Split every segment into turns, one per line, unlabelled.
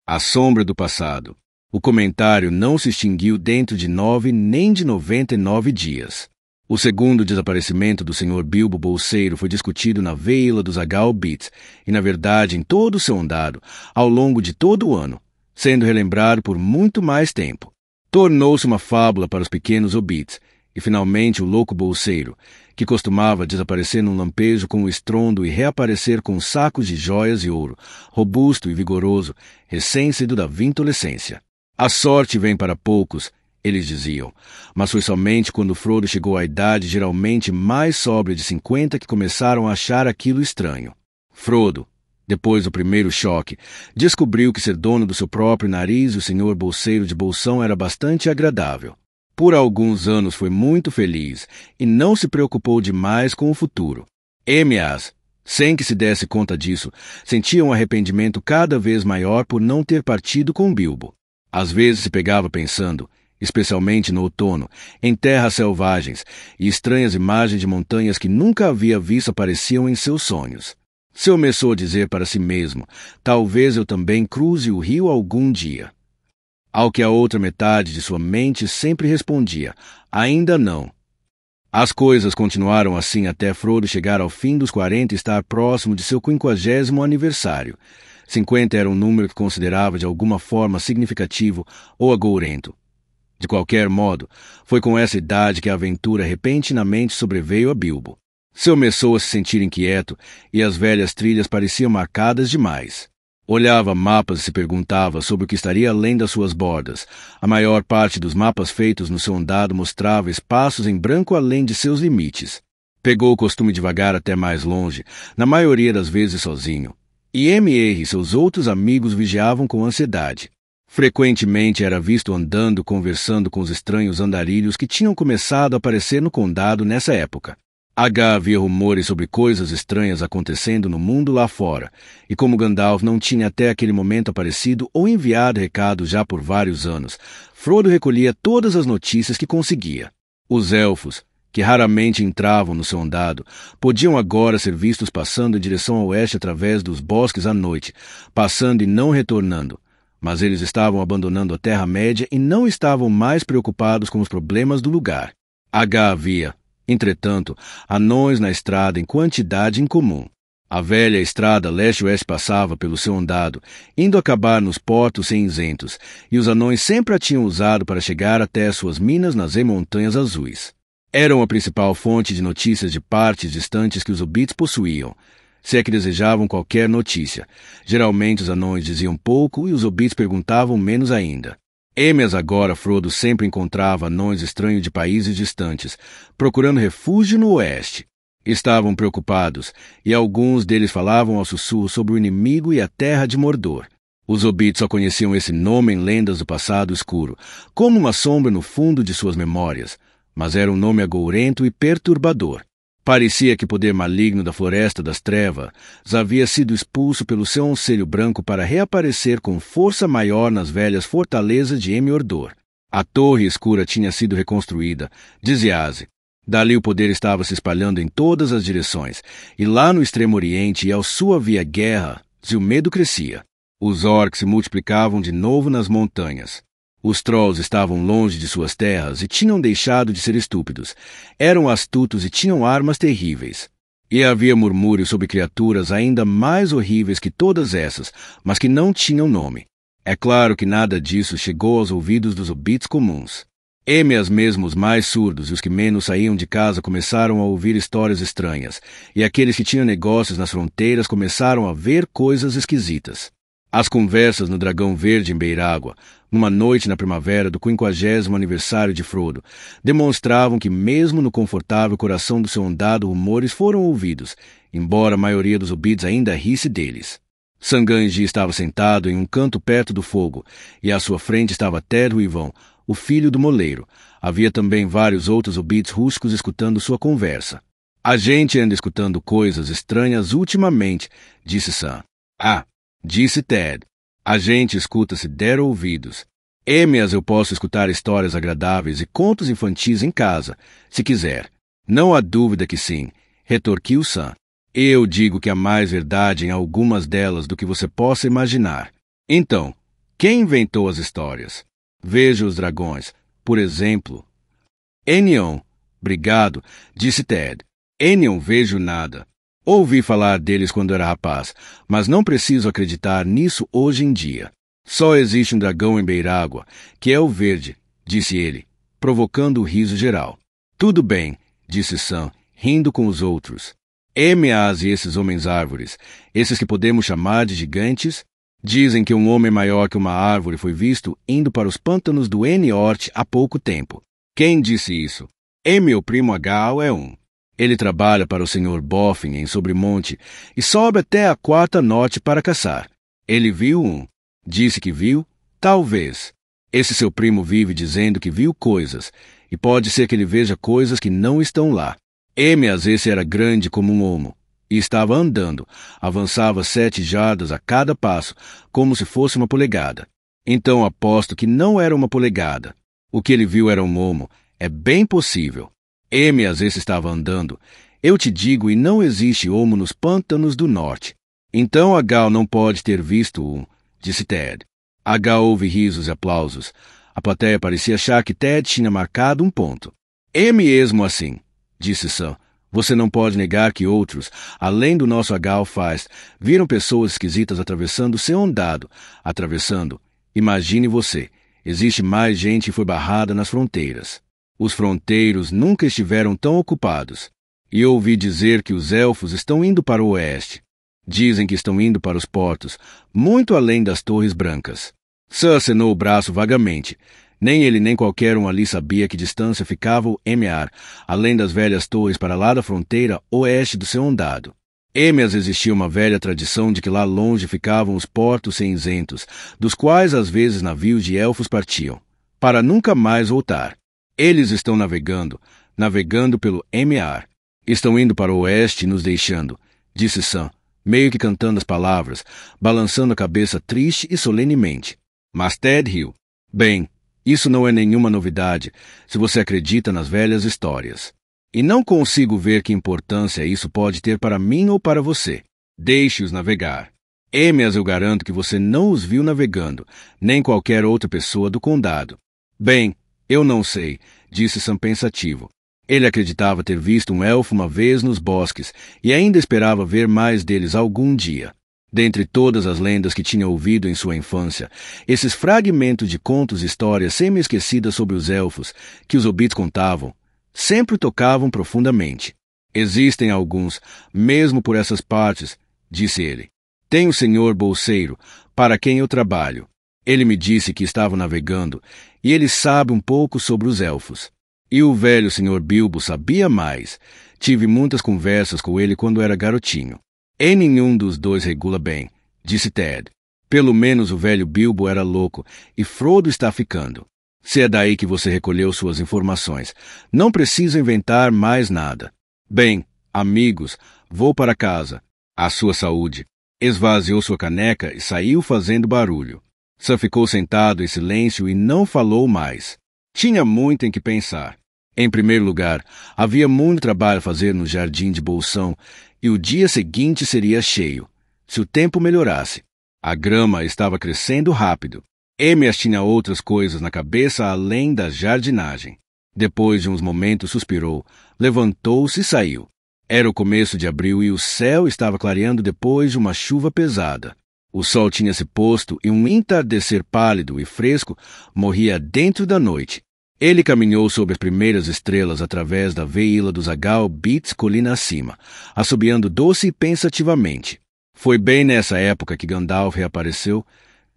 A sombra do passado. O comentário não se extinguiu dentro de 9 nem de 99 dias. O segundo desaparecimento do Sr. Bilbo Bolseiro foi discutido na Vila dos Hobbits e, na verdade, em todo o seu andado, ao longo de todo o ano, sendo relembrado por muito mais tempo. Tornou-se uma fábula para os pequenos hobbits, e finalmente o louco bolseiro, que costumava desaparecer num lampejo com o estrondo e reaparecer com sacos de joias e ouro, robusto e vigoroso, recém-saído da vintolescência. A sorte vem para poucos, eles diziam, mas foi somente quando Frodo chegou à idade geralmente mais sóbria de 50 que começaram a achar aquilo estranho. Frodo, depois do primeiro choque, descobriu que ser dono do seu próprio nariz e o Sr. Bolseiro de Bolsão era bastante agradável. Por alguns anos foi muito feliz e não se preocupou demais com o futuro. Emeas, sem que se desse conta disso, sentia um arrependimento cada vez maior por não ter partido com Bilbo. Às vezes se pegava pensando, especialmente no outono, em terras selvagens, e estranhas imagens de montanhas que nunca havia visto apareciam em seus sonhos. Se começou a dizer para si mesmo, talvez eu também cruze o rio algum dia. Ao que a outra metade de sua mente sempre respondia, ainda não. As coisas continuaram assim até Frodo chegar ao fim dos 40 e estar próximo de seu 50º aniversário. 50 era um número que considerava de alguma forma significativo ou agourento. De qualquer modo, foi com essa idade que a aventura repentinamente sobreveio a Bilbo. Começou a se sentir inquieto e as velhas trilhas pareciam marcadas demais. Olhava mapas e se perguntava sobre o que estaria além das suas bordas. A maior parte dos mapas feitos no seu andado mostrava espaços em branco além de seus limites. Pegou o costume de vagar até mais longe, na maioria das vezes sozinho. E M.R. e seus outros amigos vigiavam com ansiedade. Frequentemente era visto andando conversando com os estranhos andarilhos que tinham começado a aparecer no condado nessa época. Havia rumores sobre coisas estranhas acontecendo no mundo lá fora, e como Gandalf não tinha até aquele momento aparecido ou enviado recado já por vários anos, Frodo recolhia todas as notícias que conseguia. Os elfos, que raramente entravam no seu andado, podiam agora ser vistos passando em direção ao oeste através dos bosques à noite, passando e não retornando. Mas eles estavam abandonando a Terra-média e não estavam mais preocupados com os problemas do lugar. Havia, entretanto, anões na estrada em quantidade incomum. A velha estrada leste-oeste passava pelo seu andado, indo acabar nos portos cinzentos, e os anões sempre a tinham usado para chegar até suas minas nas Montanhas Azuis. Eram a principal fonte de notícias de partes distantes que os hobbits possuíam, se é que desejavam qualquer notícia. Geralmente os anões diziam pouco e os hobbits perguntavam menos ainda. Mas agora Frodo sempre encontrava anões estranhos de países distantes, procurando refúgio no oeste. Estavam preocupados, e alguns deles falavam ao sussurro sobre o inimigo e a terra de Mordor. Os hobbits só conheciam esse nome em lendas do passado escuro, como uma sombra no fundo de suas memórias, mas era um nome agourento e perturbador. Parecia que o poder maligno da Floresta das Trevas havia sido expulso pelo seu Conselho Branco para reaparecer com força maior nas velhas fortalezas de Mordor. A Torre Escura tinha sido reconstruída, dizia-se. Dali o poder estava se espalhando em todas as direções, e lá no Extremo Oriente e ao sul havia guerra, e o medo crescia. Os orcs se multiplicavam de novo nas montanhas. Os trolls estavam longe de suas terras e tinham deixado de ser estúpidos. Eram astutos e tinham armas terríveis. E havia murmúrios sobre criaturas ainda mais horríveis que todas essas, mas que não tinham nome. É claro que nada disso chegou aos ouvidos dos hobbits comuns. Mesmo os mais surdos e os que menos saíam de casa começaram a ouvir histórias estranhas, e aqueles que tinham negócios nas fronteiras começaram a ver coisas esquisitas. As conversas no Dragão Verde em Beirágua, numa noite na primavera do 50º aniversário de Frodo, demonstravam que mesmo no confortável coração do seu andado rumores foram ouvidos, embora a maioria dos hobbits ainda risse deles. Sanganji estava sentado em um canto perto do fogo, e à sua frente estava Ted Ruivão, o filho do moleiro. Havia também vários outros hobbits rústicos escutando sua conversa. A gente anda escutando coisas estranhas ultimamente, disse Sam. Disse Ted. A gente escuta se der ouvidos. Mas eu posso escutar histórias agradáveis e contos infantis em casa, se quiser. Não há dúvida que sim, retorquiu Sam. Eu digo que há mais verdade em algumas delas do que você possa imaginar. Então, Quem inventou as histórias? Veja os dragões, por exemplo. Enion. Obrigado, disse Ted. Enion, vejo nada. Ouvi falar deles quando era rapaz, mas não preciso acreditar nisso hoje em dia. Só existe um dragão em Beirágua, que é o verde, disse ele, provocando o riso geral. Tudo bem, disse Sam, rindo com os outros. Emeas e esses homens-árvores, esses que podemos chamar de gigantes, dizem que um homem maior que uma árvore foi visto indo para os pântanos do Eniort há pouco tempo. Quem disse isso? Meu primo Agal é um. Ele trabalha para o Sr. Boffin em Sobremonte e sobe até a Quarta Norte para caçar. Ele viu um. Disse que viu? Talvez. Esse seu primo vive dizendo que viu coisas, e pode ser que ele veja coisas que não estão lá. Emeas esse era grande como um homo, e estava andando, avançava 7 jardas a cada passo, como se fosse uma polegada. Então aposto que não era uma polegada. O que ele viu era um homo, é bem possível. Emeas esse estava andando. Eu te digo, e não existe homo nos pântanos do norte. Então Agal não pode ter visto um, disse Ted. Agal houve risos e aplausos. A plateia parecia achar que Ted tinha marcado um ponto. É mesmo assim, disse Sam. Você não pode negar que outros, além do nosso Agal faz, viram pessoas esquisitas atravessando seu ondado. Atravessando. Imagine você. Existe mais gente que foi barrada nas fronteiras. Os fronteiros nunca estiveram tão ocupados. E ouvi dizer que os elfos estão indo para o oeste. Dizem que estão indo para os portos, muito além das Torres Brancas. Sam acenou o braço vagamente. Nem ele nem qualquer um ali sabia que distância ficava o Emear, além das velhas torres para lá da fronteira oeste do seu ondado. Emeas existia uma velha tradição de que lá longe ficavam os portos cinzentos, dos quais às vezes navios de elfos partiam, para nunca mais voltar. Eles estão navegando pelo Emear. Estão indo para o oeste e nos deixando, disse Sam, meio que cantando as palavras, balançando a cabeça triste e solenemente. Mas Ted riu. Bem, isso não é nenhuma novidade, se você acredita nas velhas histórias. E não consigo ver que importância isso pode ter para mim ou para você. Deixe-os navegar. Emeas, eu garanto que você não os viu navegando, nem qualquer outra pessoa do condado. Bem, eu não sei, disse Sam pensativo. Ele acreditava ter visto um elfo uma vez nos bosques e ainda esperava ver mais deles algum dia. Dentre todas as lendas que tinha ouvido em sua infância, esses fragmentos de contos e histórias semi-esquecidas sobre os elfos que os hobbits contavam, sempre tocavam profundamente. Existem alguns, mesmo por essas partes, disse ele. Tem o Sr. Bolseiro, para quem eu trabalho. Ele me disse que estava navegando, e ele sabe um pouco sobre os elfos. E o velho Sr. Bilbo sabia mais. Tive muitas conversas com ele quando era garotinho. E nenhum dos dois regula bem, disse Ted. Pelo menos o velho Bilbo era louco, e Frodo está ficando. Se é daí que você recolheu suas informações, não preciso inventar mais nada. Bem, amigos, vou para casa. À sua saúde. Esvaziou sua caneca e saiu fazendo barulho. Sam ficou sentado em silêncio e não falou mais. Tinha muito em que pensar. Em primeiro lugar, havia muito trabalho a fazer no jardim de Bolsão, e o dia seguinte seria cheio, se o tempo melhorasse. A grama estava crescendo rápido. Emeas tinha outras coisas na cabeça além da jardinagem. Depois de uns momentos suspirou, levantou-se e saiu. Era o começo de abril e o céu estava clareando depois de uma chuva pesada. O sol tinha se posto e um entardecer pálido e fresco morria dentro da noite. Ele caminhou sob as primeiras estrelas através da veila dos Agal Bits colina acima, assobiando doce e pensativamente. Foi bem nessa época que Gandalf reapareceu,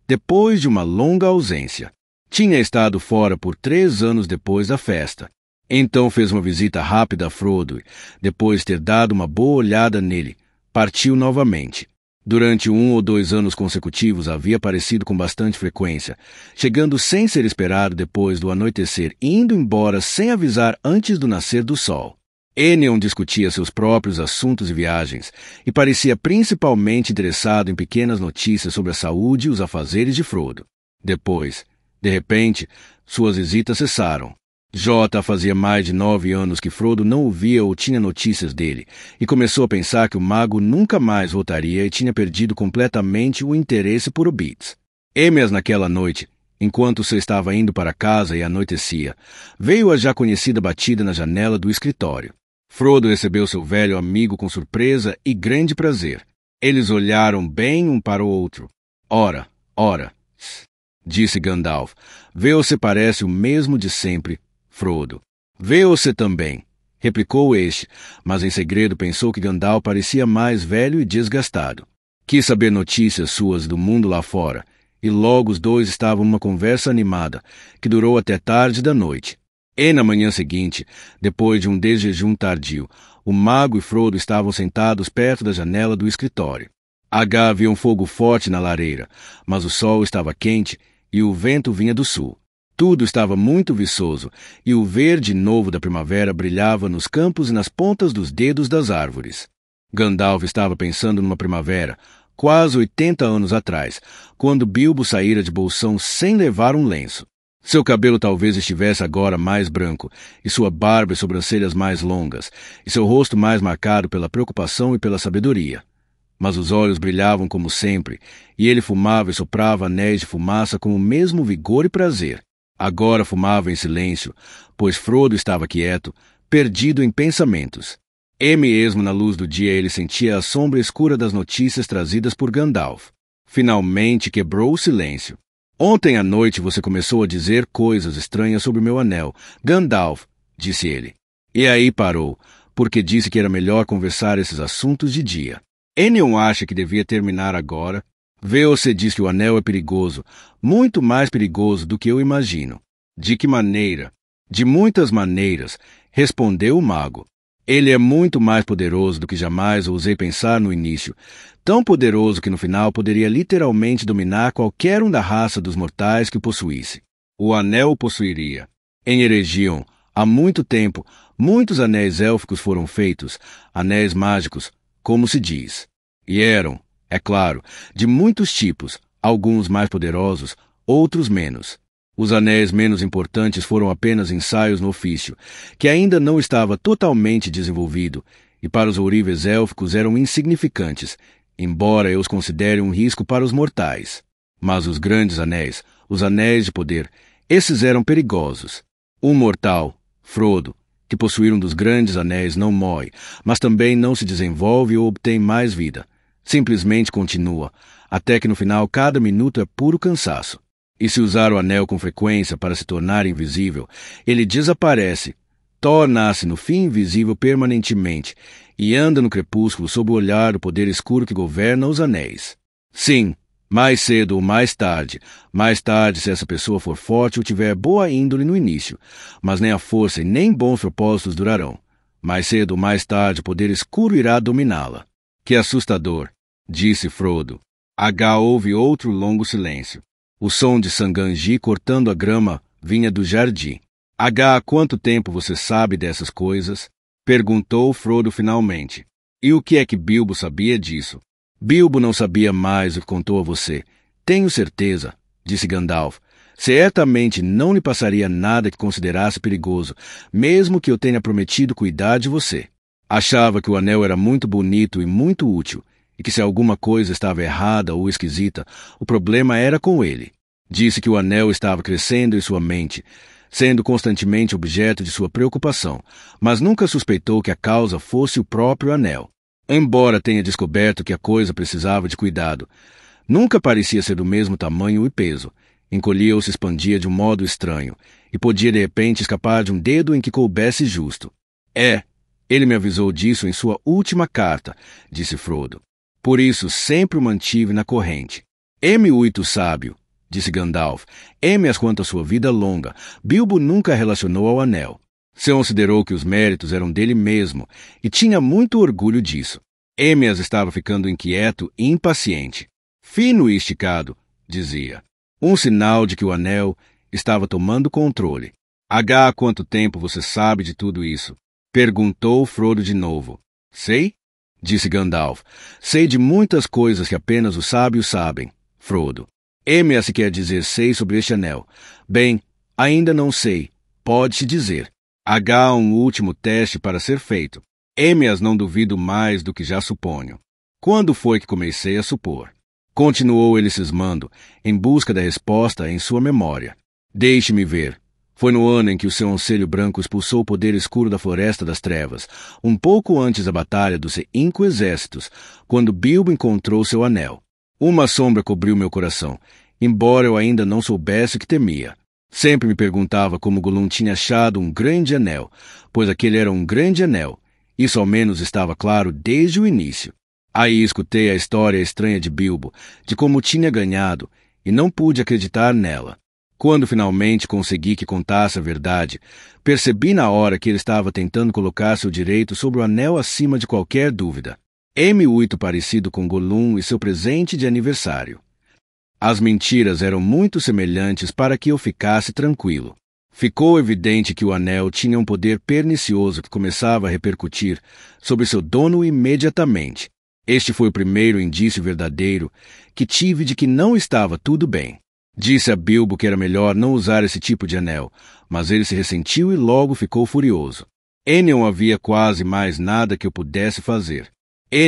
depois de uma longa ausência. Tinha estado fora por 3 anos depois da festa. Então fez uma visita rápida a Frodo e, depois de ter dado uma boa olhada nele, partiu novamente. Durante 1 ou 2 anos consecutivos havia aparecido com bastante frequência, chegando sem ser esperado depois do anoitecer e indo embora sem avisar antes do nascer do sol. Enion discutia seus próprios assuntos e viagens, e parecia principalmente interessado em pequenas notícias sobre a saúde e os afazeres de Frodo. Depois, de repente, suas visitas cessaram. Jota fazia mais de 9 anos que Frodo não ouvia ou tinha notícias dele, e começou a pensar que o mago nunca mais voltaria e tinha perdido completamente o interesse por hobbits. Êmeas naquela noite, enquanto você estava indo para casa e anoitecia, veio a já conhecida batida na janela do escritório. Frodo recebeu seu velho amigo com surpresa e grande prazer. Eles olharam bem um para o outro. Ora, disse Gandalf, você parece o mesmo de sempre, Frodo. Você também, replicou este, mas em segredo pensou que Gandalf parecia mais velho e desgastado. Quis saber notícias suas do mundo lá fora, e logo os dois estavam numa conversa animada, que durou até tarde da noite. E na manhã seguinte, depois de um desjejum tardio, o mago e Frodo estavam sentados perto da janela do escritório. Havia um fogo forte na lareira, mas o sol estava quente e o vento vinha do sul. Tudo estava muito viçoso, e o verde novo da primavera brilhava nos campos e nas pontas dos dedos das árvores. Gandalf estava pensando numa primavera, quase 80 anos atrás, quando Bilbo saíra de Bolsão sem levar um lenço. Seu cabelo talvez estivesse agora mais branco, e sua barba e sobrancelhas mais longas, e seu rosto mais marcado pela preocupação e pela sabedoria. Mas os olhos brilhavam como sempre, e ele fumava e soprava anéis de fumaça com o mesmo vigor e prazer. Agora fumava em silêncio, pois Frodo estava quieto, perdido em pensamentos. E mesmo na luz do dia ele sentia a sombra escura das notícias trazidas por Gandalf. Finalmente quebrou o silêncio. Ontem à noite você começou a dizer coisas estranhas sobre meu anel, Gandalf, disse ele. E aí parou, porque disse que era melhor conversar esses assuntos de dia. Enion acha que devia terminar agora. Você diz que o anel é perigoso, muito mais perigoso do que eu imagino. De que maneira? De muitas maneiras, respondeu o mago. Ele é muito mais poderoso do que jamais ousei pensar no início, tão poderoso que no final poderia literalmente dominar qualquer um da raça dos mortais que o possuísse. O anel o possuiria. Em Eregion, há muito tempo, muitos anéis élficos foram feitos, anéis mágicos, como se diz. E eram, é claro, de muitos tipos, alguns mais poderosos, outros menos. Os anéis menos importantes foram apenas ensaios no ofício, que ainda não estava totalmente desenvolvido, e para os ourives élficos eram insignificantes, embora eu os considere um risco para os mortais. Mas os grandes anéis, os anéis de poder, esses eram perigosos. Um mortal, Frodo, que possuir um dos grandes anéis não morre, mas também não se desenvolve ou obtém mais vida. Simplesmente continua, até que no final cada minuto é puro cansaço. E se usar o anel com frequência para se tornar invisível, ele desaparece, torna-se no fim invisível permanentemente e anda no crepúsculo sob o olhar do poder escuro que governa os anéis. Sim, mais cedo ou mais tarde se essa pessoa for forte ou tiver boa índole no início, mas nem a força e nem bons propósitos durarão. Mais cedo ou mais tarde o poder escuro irá dominá-la. Que assustador, disse Frodo. Houve outro longo silêncio. O som de Sanganji cortando a grama vinha do jardim. Há quanto tempo você sabe dessas coisas? Perguntou Frodo finalmente. E o que é que Bilbo sabia disso? Bilbo não sabia mais o que contou a você. Tenho certeza, disse Gandalf. Certamente não lhe passaria nada que considerasse perigoso, mesmo que eu tenha prometido cuidar de você. Achava que o anel era muito bonito e muito útil, e que se alguma coisa estava errada ou esquisita, o problema era com ele. Disse que o anel estava crescendo em sua mente, sendo constantemente objeto de sua preocupação, mas nunca suspeitou que a causa fosse o próprio anel. Embora tenha descoberto que a coisa precisava de cuidado, nunca parecia ser do mesmo tamanho e peso. Encolhia ou se expandia de um modo estranho, e podia de repente escapar de um dedo em que coubesse justo. Ele me avisou disso em sua última carta, disse Frodo. Por isso sempre o mantive na corrente. Muito sábio, disse Gandalf. As quanto à sua vida longa, Bilbo nunca a relacionou ao anel. Se considerou que os méritos eram dele mesmo, e tinha muito orgulho disso. Emias estava ficando inquieto e impaciente. Fino e esticado, dizia. Um sinal de que o anel estava tomando controle. Há quanto tempo você sabe de tudo isso? Perguntou Frodo de novo. Sei, disse Gandalf. Sei de muitas coisas que apenas os sábios sabem, Frodo. Se quer dizer sei sobre este anel. Bem, ainda não sei. Pode-se dizer. Há um último teste para ser feito. Não duvido mais do que já suponho. Quando foi que comecei a supor? Continuou ele cismando, em busca da resposta em sua memória. Deixe-me ver. Foi no ano em que o seu Conselho Branco expulsou o poder escuro da Floresta das Trevas, um pouco antes da batalha dos 5 exércitos, quando Bilbo encontrou seu anel. Uma sombra cobriu meu coração, embora eu ainda não soubesse o que temia. Sempre me perguntava como Gollum tinha achado um grande anel, pois aquele era um grande anel. Isso ao menos estava claro desde o início. Aí escutei a história estranha de Bilbo, de como tinha ganhado, e não pude acreditar nela. Quando finalmente consegui que contasse a verdade, percebi na hora que ele estava tentando colocar seu direito sobre o anel acima de qualquer dúvida. Muito parecido com Gollum e seu presente de aniversário. As mentiras eram muito semelhantes para que eu ficasse tranquilo. Ficou evidente que o anel tinha um poder pernicioso que começava a repercutir sobre seu dono imediatamente. Este foi o primeiro indício verdadeiro que tive de que não estava tudo bem. Disse a Bilbo que era melhor não usar esse tipo de anel, mas ele se ressentiu e logo ficou furioso. Não havia quase mais nada que eu pudesse fazer.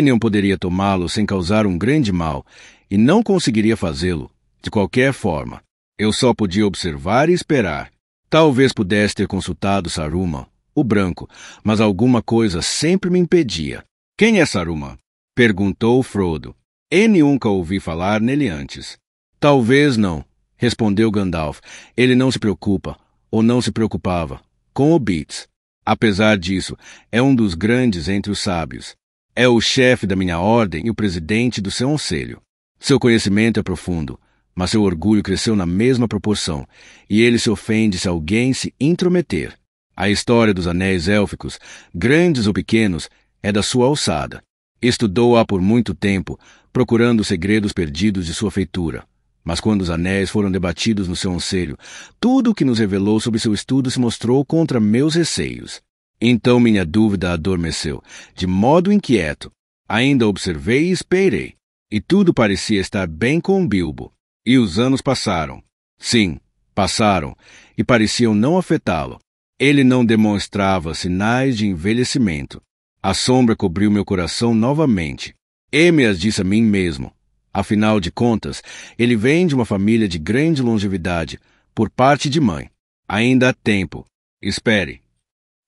Não poderia tomá-lo sem causar um grande mal, e não conseguiria fazê-lo, de qualquer forma. Eu só podia observar e esperar. Talvez pudesse ter consultado Saruman, o Branco, mas alguma coisa sempre me impedia. Quem é Saruman? Perguntou Frodo. Nunca ouvi falar nele antes. Talvez não, respondeu Gandalf. Ele não se preocupa, ou não se preocupava, com hobbits. Apesar disso, é um dos grandes entre os sábios. É o chefe da minha ordem e o presidente do seu conselho. Seu conhecimento é profundo, mas seu orgulho cresceu na mesma proporção, e ele se ofende se alguém se intrometer. A história dos anéis élficos, grandes ou pequenos, é da sua alçada. Estudou-a por muito tempo, procurando os segredos perdidos de sua feitura. Mas quando os anéis foram debatidos no seu conselho, tudo o que nos revelou sobre seu estudo se mostrou contra meus receios. Então minha dúvida adormeceu, de modo inquieto. Ainda observei e esperei. E tudo parecia estar bem com Bilbo. E os anos passaram. Sim, passaram, e pareciam não afetá-lo. Ele não demonstrava sinais de envelhecimento. A sombra cobriu meu coração novamente. As disse a mim mesmo. Afinal de contas, ele vem de uma família de grande longevidade, por parte de mãe. Ainda há tempo. Espere.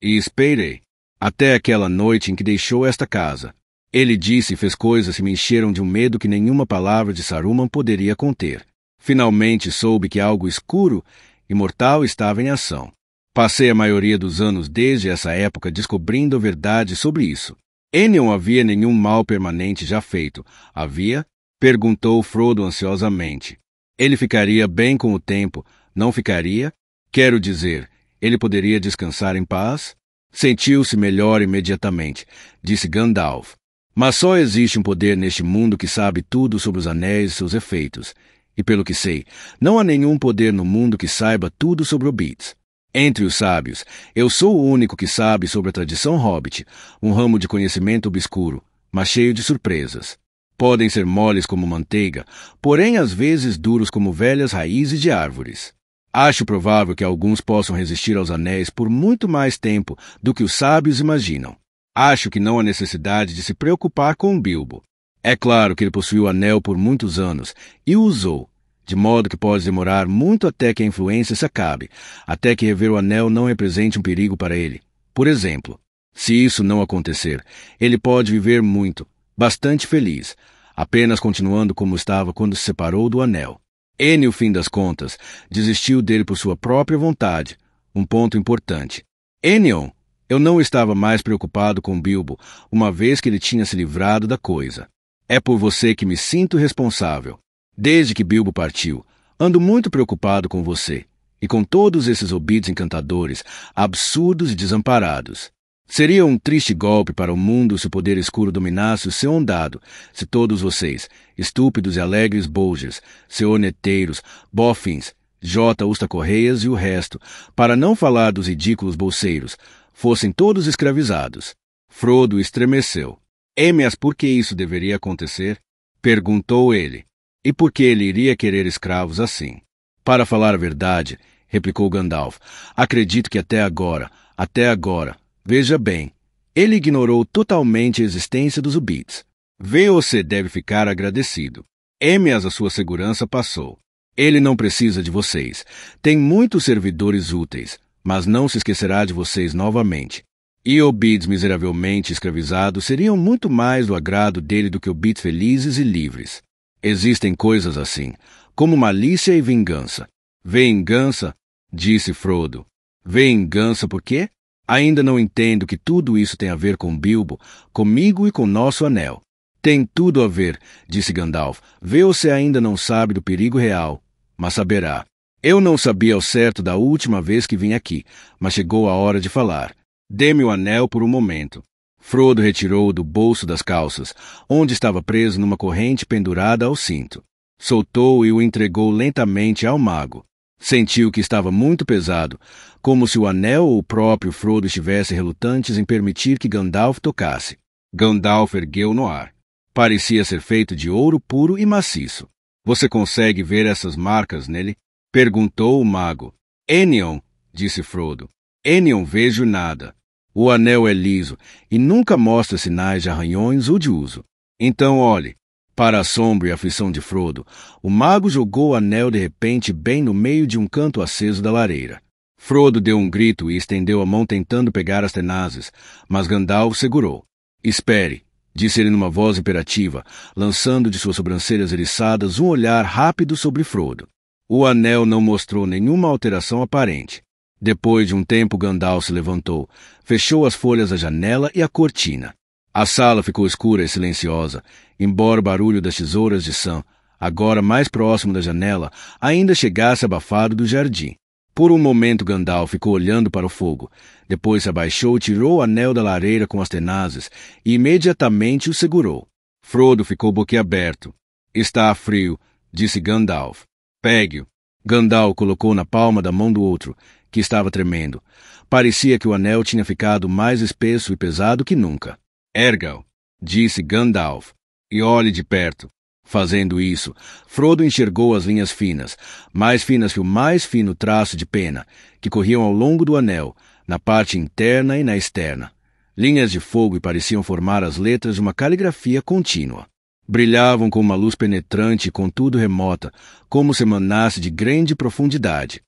E esperei. Até aquela noite em que deixou esta casa. Ele disse e fez coisas que me encheram de um medo que nenhuma palavra de Saruman poderia conter. Finalmente soube que algo escuro e mortal estava em ação. Passei a maioria dos anos desde essa época descobrindo a verdade sobre isso. Não havia nenhum mal permanente já feito. Havia? Perguntou Frodo ansiosamente. Ele ficaria bem com o tempo, não ficaria? Quero dizer, ele poderia descansar em paz? Sentiu-se melhor imediatamente, disse Gandalf. Mas só existe um poder neste mundo que sabe tudo sobre os anéis e seus efeitos. E pelo que sei, não há nenhum poder no mundo que saiba tudo sobre hobbits. Entre os sábios, eu sou o único que sabe sobre a tradição hobbit, um ramo de conhecimento obscuro, mas cheio de surpresas. Podem ser moles como manteiga, porém às vezes duros como velhas raízes de árvores. Acho provável que alguns possam resistir aos anéis por muito mais tempo do que os sábios imaginam. Acho que não há necessidade de se preocupar com Bilbo. É claro que ele possuiu o anel por muitos anos e o usou, de modo que pode demorar muito até que a influência se acabe, até que rever o anel não represente um perigo para ele. Por exemplo, se isso não acontecer, ele pode viver muito, bastante feliz, apenas continuando como estava quando se separou do anel. No fim das contas, desistiu dele por sua própria vontade, um ponto importante. Enion, eu não estava mais preocupado com Bilbo, uma vez que ele tinha se livrado da coisa. É por você que me sinto responsável. Desde que Bilbo partiu, ando muito preocupado com você, e com todos esses hobbits encantadores, absurdos e desamparados. Seria um triste golpe para o mundo se o poder escuro dominasse o seu ondado, se todos vocês, estúpidos e alegres bolgers, seoneteiros, bofins, Usta-Correias e o resto, para não falar dos ridículos bolseiros, fossem todos escravizados. Frodo estremeceu. Mas por que isso deveria acontecer? Perguntou ele. E por que ele iria querer escravos assim? Para falar a verdade, replicou Gandalf, acredito que até agora, veja bem, ele ignorou totalmente a existência dos hobbits. Você deve ficar agradecido. Eme-as a sua segurança passou. Ele não precisa de vocês. Tem muitos servidores úteis, mas não se esquecerá de vocês novamente. E hobbits miseravelmente escravizados seriam muito mais do agrado dele do que hobbits felizes e livres. Existem coisas assim, como malícia e vingança. Vingança, disse Frodo. Vingança por quê? Ainda não entendo que tudo isso tem a ver com Bilbo, comigo e com nosso anel. Tem tudo a ver, disse Gandalf. Vê se ainda não sabe do perigo real, mas saberá. Eu não sabia ao certo da última vez que vim aqui, mas chegou a hora de falar. Dê-me o anel por um momento. Frodo retirou-o do bolso das calças, onde estava preso numa corrente pendurada ao cinto. Soltou-o e o entregou lentamente ao mago. Sentiu que estava muito pesado, como se o anel ou o próprio Frodo estivessem relutantes em permitir que Gandalf tocasse. Gandalf ergueu no ar. Parecia ser feito de ouro puro e maciço. Você consegue ver essas marcas nele? Perguntou o mago. Enion, disse Frodo. Enion, vejo nada. O anel é liso e nunca mostra sinais de arranhões ou de uso. Então olhe. Para a assombro e aflição de Frodo, o mago jogou o anel de repente bem no meio de um canto aceso da lareira. Frodo deu um grito e estendeu a mão tentando pegar as tenazes, mas Gandalf segurou. Espere, disse ele numa voz imperativa, lançando de suas sobrancelhas eriçadas um olhar rápido sobre Frodo. O anel não mostrou nenhuma alteração aparente. Depois de um tempo, Gandalf se levantou, fechou as folhas da janela e a cortina. A sala ficou escura e silenciosa, embora o barulho das tesouras de Sam, agora mais próximo da janela, ainda chegasse abafado do jardim. Por um momento Gandalf ficou olhando para o fogo. Depois se abaixou, tirou o anel da lareira com as tenazes e imediatamente o segurou. Frodo ficou boquiaberto. Está frio, disse Gandalf. Pegue-o. Gandalf colocou na palma da mão do outro, que estava tremendo. Parecia que o anel tinha ficado mais espesso e pesado que nunca. Erga-o, disse Gandalf, e olhe de perto. Fazendo isso, Frodo enxergou as linhas finas, mais finas que o mais fino traço de pena, que corriam ao longo do anel, na parte interna e na externa. Linhas de fogo e pareciam formar as letras de uma caligrafia contínua. Brilhavam com uma luz penetrante e contudo remota, como se emanasse de grande profundidade.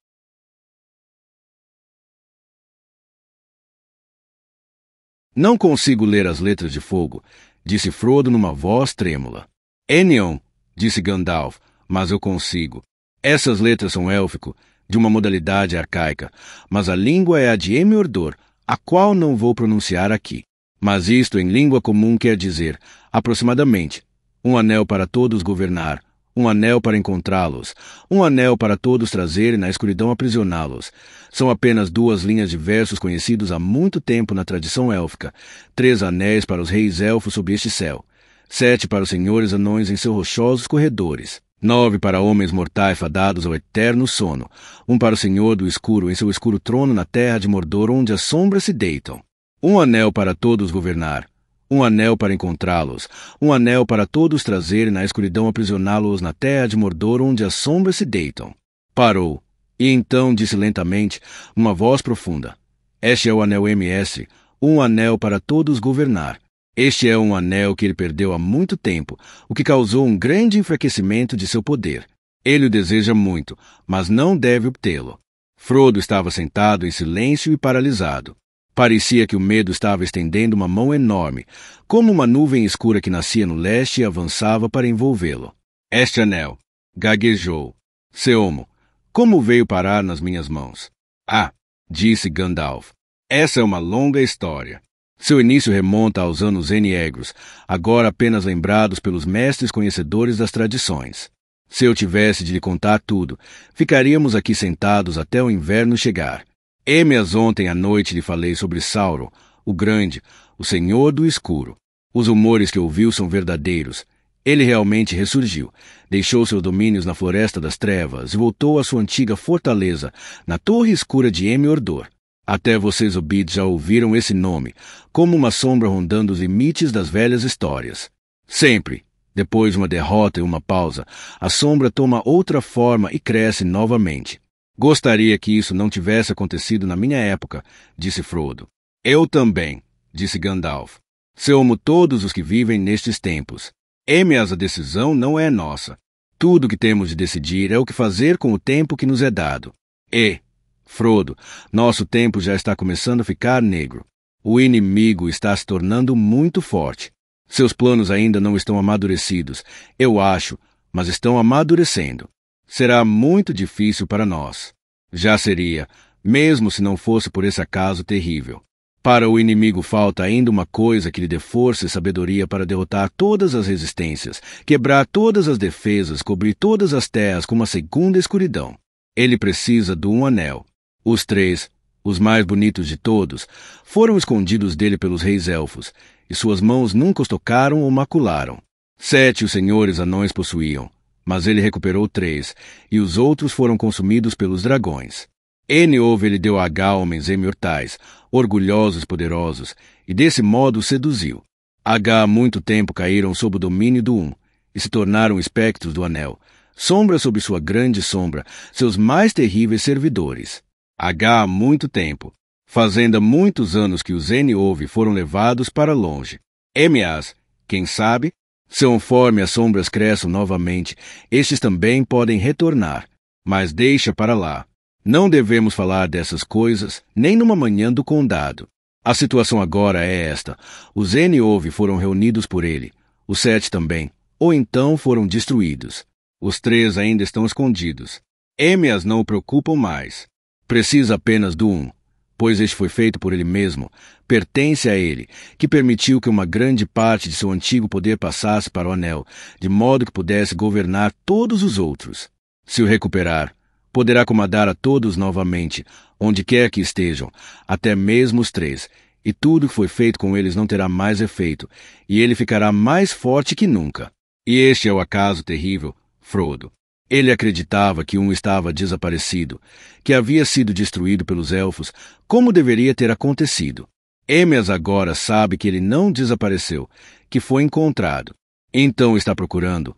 Não consigo ler as letras de fogo, disse Frodo numa voz trêmula. Enion, disse Gandalf, mas eu consigo. Essas letras são élfico, de uma modalidade arcaica, mas a língua é a de Eme-Ordor, a qual não vou pronunciar aqui. Mas isto em língua comum quer dizer, aproximadamente, um anel para todos governar, um anel para encontrá-los, um anel para todos trazer e na escuridão aprisioná-los. São apenas 2 linhas de versos conhecidos há muito tempo na tradição élfica, 3 anéis para os reis elfos sob este céu, 7 para os senhores anões em seus rochosos corredores, 9 para homens mortais fadados ao eterno sono, 1 para o senhor do escuro em seu escuro trono na terra de Mordor onde as sombras se deitam, um anel para todos governar, um anel para encontrá-los, um anel para todos trazer e na escuridão aprisioná-los na terra de Mordor onde as sombras se deitam. Parou, e então disse lentamente, uma voz profunda, este é o anel MS, um anel para todos governar. Este é um anel que ele perdeu há muito tempo, o que causou um grande enfraquecimento de seu poder. Ele o deseja muito, mas não deve obtê-lo. Frodo estava sentado em silêncio e paralisado. Parecia que o medo estava estendendo uma mão enorme, como uma nuvem escura que nascia no leste e avançava para envolvê-lo. Este anel, gaguejou. Seomo, como veio parar nas minhas mãos? Ah, disse Gandalf, essa é uma longa história. Seu início remonta aos anos Eniegros, agora apenas lembrados pelos mestres conhecedores das tradições. Se eu tivesse de lhe contar tudo, ficaríamos aqui sentados até o inverno chegar. Eme-as ontem à noite lhe falei sobre Sauron, o Grande, o Senhor do Escuro. Os rumores que ouviu são verdadeiros. Ele realmente ressurgiu, deixou seus domínios na Floresta das Trevas e voltou à sua antiga fortaleza, na Torre Escura de Eme-Ordor. Até vocês hobbits já ouviram esse nome, como uma sombra rondando os limites das velhas histórias. Sempre, depois de uma derrota e uma pausa, a sombra toma outra forma e cresce novamente. Gostaria que isso não tivesse acontecido na minha época, disse Frodo. Eu também, disse Gandalf. Seomo todos os que vivem nestes tempos. Eme-as a decisão não é nossa. Tudo o que temos de decidir é o que fazer com o tempo que nos é dado. E, Frodo, nosso tempo já está começando a ficar negro. O inimigo está se tornando muito forte. Seus planos ainda não estão amadurecidos, eu acho, mas estão amadurecendo. Será muito difícil para nós. Já seria, mesmo se não fosse por esse acaso terrível. Para o inimigo falta ainda uma coisa que lhe dê força e sabedoria para derrotar todas as resistências, quebrar todas as defesas, cobrir todas as terras com uma segunda escuridão. Ele precisa de um anel. Os 3, os mais bonitos de todos, foram escondidos dele pelos reis elfos, e suas mãos nunca os tocaram ou macularam. 7 os senhores anões possuíam, mas ele recuperou 3, e os outros foram consumidos pelos dragões. Eniove ele deu a H homens imortais, orgulhosos e poderosos, e desse modo os seduziu. H há muito tempo caíram sob o domínio do e se tornaram espectros do anel, sombra sobre sua grande sombra, seus mais terríveis servidores. H há muito tempo, fazendo há muitos anos que os Eniove foram levados para longe. Emias, quem sabe, se conforme as sombras cresçam novamente, estes também podem retornar, mas deixa para lá. Não devemos falar dessas coisas, nem numa manhã do condado. A situação agora é esta. Os Eniove foram reunidos por ele, os 7 também, ou então foram destruídos. Os 3 ainda estão escondidos. Emias não o preocupam mais. Precisa apenas do pois este foi feito por ele mesmo, pertence a ele, que permitiu que uma grande parte de seu antigo poder passasse para o anel, de modo que pudesse governar todos os outros. Se o recuperar, poderá comandar a todos novamente, onde quer que estejam, até mesmo os 3, e tudo que foi feito com eles não terá mais efeito, e ele ficará mais forte que nunca. E este é o acaso terrível, Frodo. Ele acreditava que estava desaparecido, que havia sido destruído pelos elfos, como deveria ter acontecido. Emias agora sabe que ele não desapareceu, que foi encontrado. Então está procurando,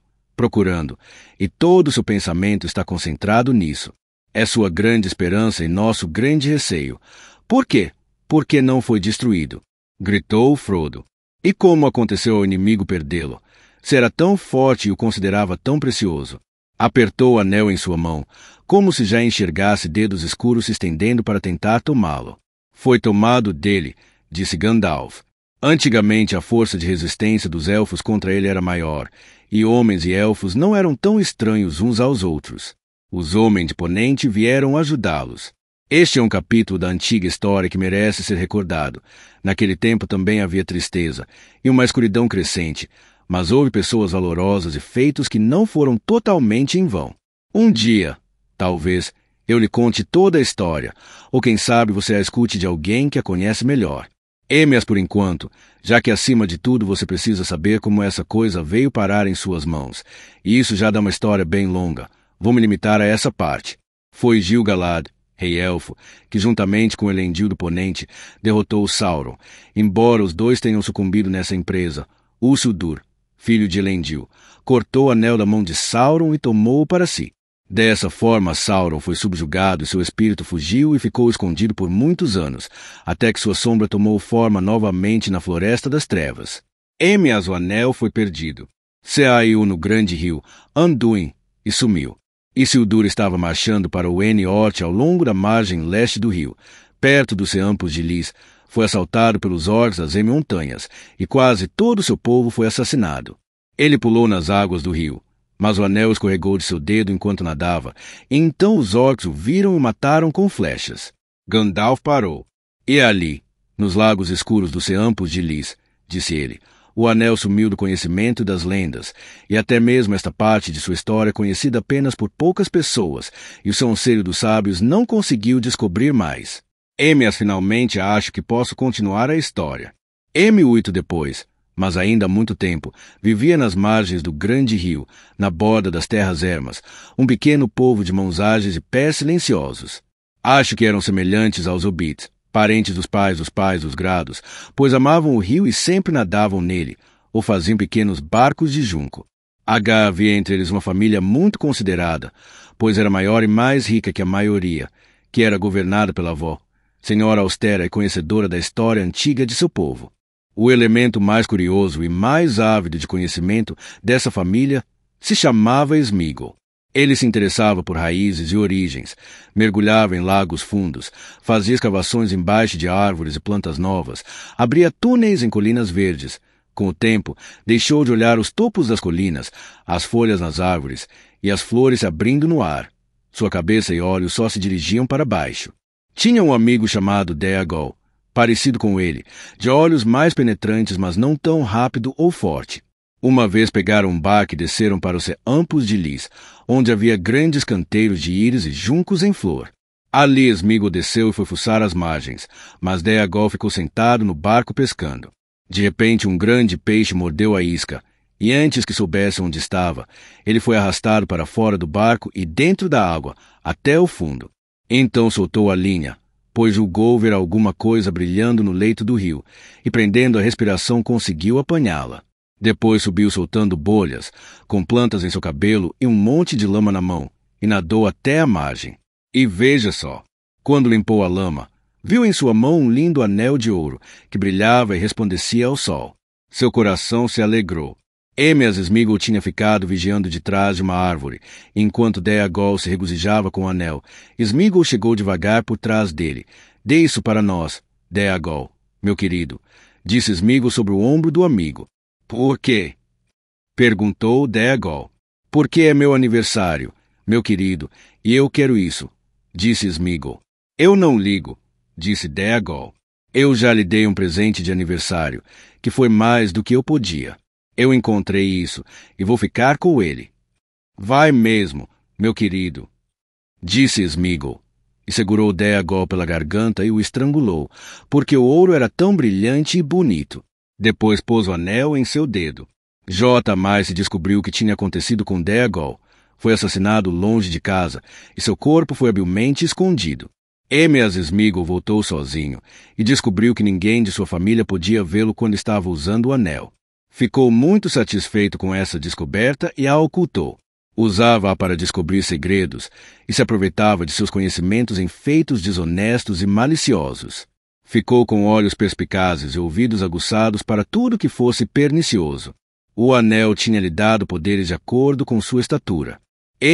e todo o seu pensamento está concentrado nisso. É sua grande esperança e nosso grande receio. Por quê? Porque não foi destruído, gritou Frodo. E como aconteceu ao inimigo perdê-lo? Se era tão forte e o considerava tão precioso. Apertou o anel em sua mão, como se já enxergasse dedos escuros se estendendo para tentar tomá-lo. Foi tomado dele, disse Gandalf. Antigamente a força de resistência dos elfos contra ele era maior, e homens e elfos não eram tão estranhos uns aos outros. Os homens de Ponente vieram ajudá-los. Este é um capítulo da antiga história que merece ser recordado. Naquele tempo também havia tristeza e uma escuridão crescente, mas houve pessoas valorosas e feitos que não foram totalmente em vão. Um dia, talvez, eu lhe conte toda a história, ou quem sabe você a escute de alguém que a conhece melhor. Eme-as por enquanto, já que acima de tudo você precisa saber como essa coisa veio parar em suas mãos, e isso já dá uma história bem longa. Vou me limitar a essa parte. Foi Gil-galad, rei elfo, que juntamente com Elendil do Ponente derrotou Sauron, embora os 2 tenham sucumbido nessa empresa. Usildur, filho de Elendil, cortou o anel da mão de Sauron e tomou-o para si. Dessa forma, Sauron foi subjugado e seu espírito fugiu e ficou escondido por muitos anos, até que sua sombra tomou forma novamente na Floresta das Trevas. Emias, o anel, foi perdido. Seaiu no grande rio Anduin e sumiu. Isildur estava marchando para o Eni-Orth ao longo da margem leste do rio, perto dos Campos de Lys. Foi assaltado pelos orcs das montanhas, e quase todo o seu povo foi assassinado. Ele pulou nas águas do rio, mas o anel escorregou de seu dedo enquanto nadava, e então os orcs o viram e o mataram com flechas. Gandalf parou. E ali, nos lagos escuros dos Campos de Lys, disse ele, o anel sumiu do conhecimento das lendas, e até mesmo esta parte de sua história conhecida apenas por poucas pessoas, e o conselho dos sábios não conseguiu descobrir mais. Emias finalmente acho que posso continuar a história. Emi-8 depois, mas ainda há muito tempo, vivia nas margens do grande rio, na borda das terras ermas, um pequeno povo de mãos ágeis e pés silenciosos. Acho que eram semelhantes aos hobbits, parentes dos pais dos grados, pois amavam o rio e sempre nadavam nele, ou faziam pequenos barcos de junco. Havia entre eles uma família muito considerada, pois era maior e mais rica que a maioria, que era governada pela avó, senhora austera e conhecedora da história antiga de seu povo. O elemento mais curioso e mais ávido de conhecimento dessa família Se chamava Sméagol. Ele se interessava por raízes e origens, mergulhava em lagos fundos, fazia escavações embaixo de árvores e plantas novas, abria túneis em colinas verdes. Com o tempo, deixou de olhar os topos das colinas, as folhas nas árvores e as flores se abrindo no ar. Sua cabeça e olhos só se dirigiam para baixo. Tinha um amigo chamado Déagol, parecido com ele, de olhos mais penetrantes, mas não tão rápido ou forte. Uma vez pegaram um barco e desceram para os Campos de Lis, onde havia grandes canteiros de íris e juncos em flor. Ali Sméagol desceu e foi fuçar as margens, mas Déagol ficou sentado no barco pescando. De repente um grande peixe mordeu a isca, e antes que soubesse onde estava, ele foi arrastado para fora do barco e dentro da água, até o fundo. Então soltou a linha, pois julgou ver alguma coisa brilhando no leito do rio, e prendendo a respiração conseguiu apanhá-la. Depois subiu soltando bolhas, com plantas em seu cabelo e um monte de lama na mão, e nadou até a margem. E veja só, quando limpou a lama, viu em sua mão um lindo anel de ouro, que brilhava e resplandecia ao sol. Seu coração se alegrou. Sméagol tinha ficado vigiando de trás de uma árvore, enquanto Déagol se regozijava com o anel. Sméagol chegou devagar por trás dele. Dê isso para nós, Déagol, meu querido, disse Sméagol sobre o ombro do amigo. Por quê? Perguntou Déagol. Porque é meu aniversário, meu querido, e eu quero isso, disse Sméagol. Eu não ligo, disse Déagol. Eu já lhe dei um presente de aniversário, que foi mais do que eu podia. Eu encontrei isso e vou ficar com ele. Vai mesmo, meu querido, disse Sméagol, e segurou Déagol pela garganta e o estrangulou, porque o ouro era tão brilhante e bonito. Depois pôs o anel em seu dedo. Jamais se descobriu o que tinha acontecido com Déagol. Foi assassinado longe de casa, e seu corpo foi habilmente escondido. Sméagol voltou sozinho, e descobriu que ninguém de sua família podia vê-lo quando estava usando o anel. Ficou muito satisfeito com essa descoberta e a ocultou. Usava-a para descobrir segredos, e se aproveitava de seus conhecimentos em feitos desonestos e maliciosos. Ficou com olhos perspicazes e ouvidos aguçados para tudo que fosse pernicioso. O anel tinha-lhe dado poderes de acordo com sua estatura.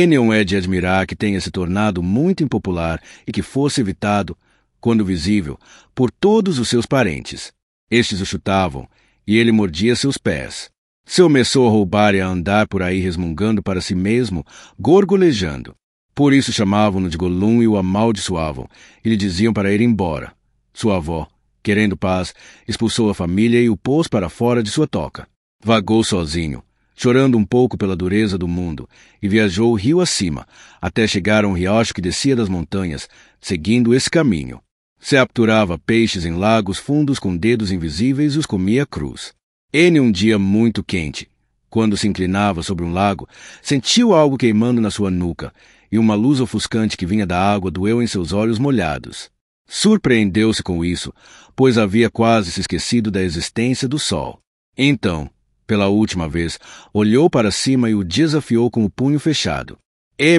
Não é de admirar que tenha se tornado muito impopular e que fosse evitado, quando visível, por todos os seus parentes. Estes o chutavam, e ele mordia seus pés. Se começou a roubar e a andar por aí resmungando para si mesmo, gorgolejando. Por isso chamavam-no de Gollum e o amaldiçoavam, e lhe diziam para ir embora. Sua avó, querendo paz, expulsou a família e o pôs para fora de sua toca. Vagou sozinho, chorando um pouco pela dureza do mundo, e viajou rio acima, até chegar a um riacho que descia das montanhas, seguindo esse caminho. Se capturava peixes em lagos fundos com dedos invisíveis e os comia crus. Um dia muito quente, quando se inclinava sobre um lago, sentiu algo queimando na sua nuca, e uma luz ofuscante que vinha da água doeu em seus olhos molhados. Surpreendeu-se com isso, pois havia quase se esquecido da existência do sol. Então, pela última vez, olhou para cima e o desafiou com o punho fechado.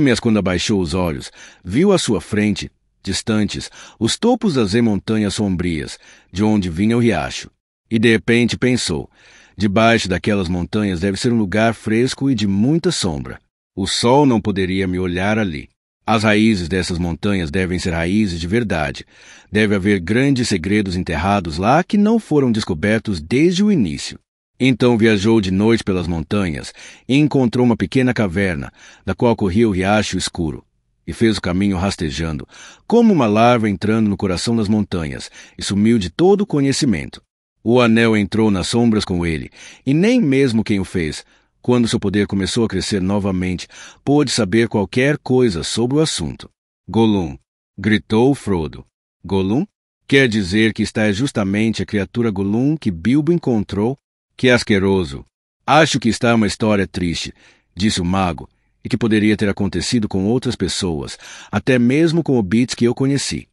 Mas quando abaixou os olhos, viu à sua frente, distantes, os topos das montanhas sombrias, de onde vinha o riacho. E de repente pensou, debaixo daquelas montanhas deve ser um lugar fresco e de muita sombra. O sol não poderia me olhar ali. As raízes dessas montanhas devem ser raízes de verdade. Deve haver grandes segredos enterrados lá que não foram descobertos desde o início. Então viajou de noite pelas montanhas e encontrou uma pequena caverna, da qual corria o riacho escuro, e fez o caminho rastejando, como uma larva entrando no coração das montanhas, e sumiu de todo o conhecimento. O anel entrou nas sombras com ele, e nem mesmo quem o fez, quando seu poder começou a crescer novamente, pôde saber qualquer coisa sobre o assunto. Gollum, gritou Frodo. Gollum? Quer dizer que esta é justamente a criatura Gollum que Bilbo encontrou? Que asqueroso! Acho que está uma história triste, disse o mago, e que poderia ter acontecido com outras pessoas, até mesmo com hobbits que eu conheci.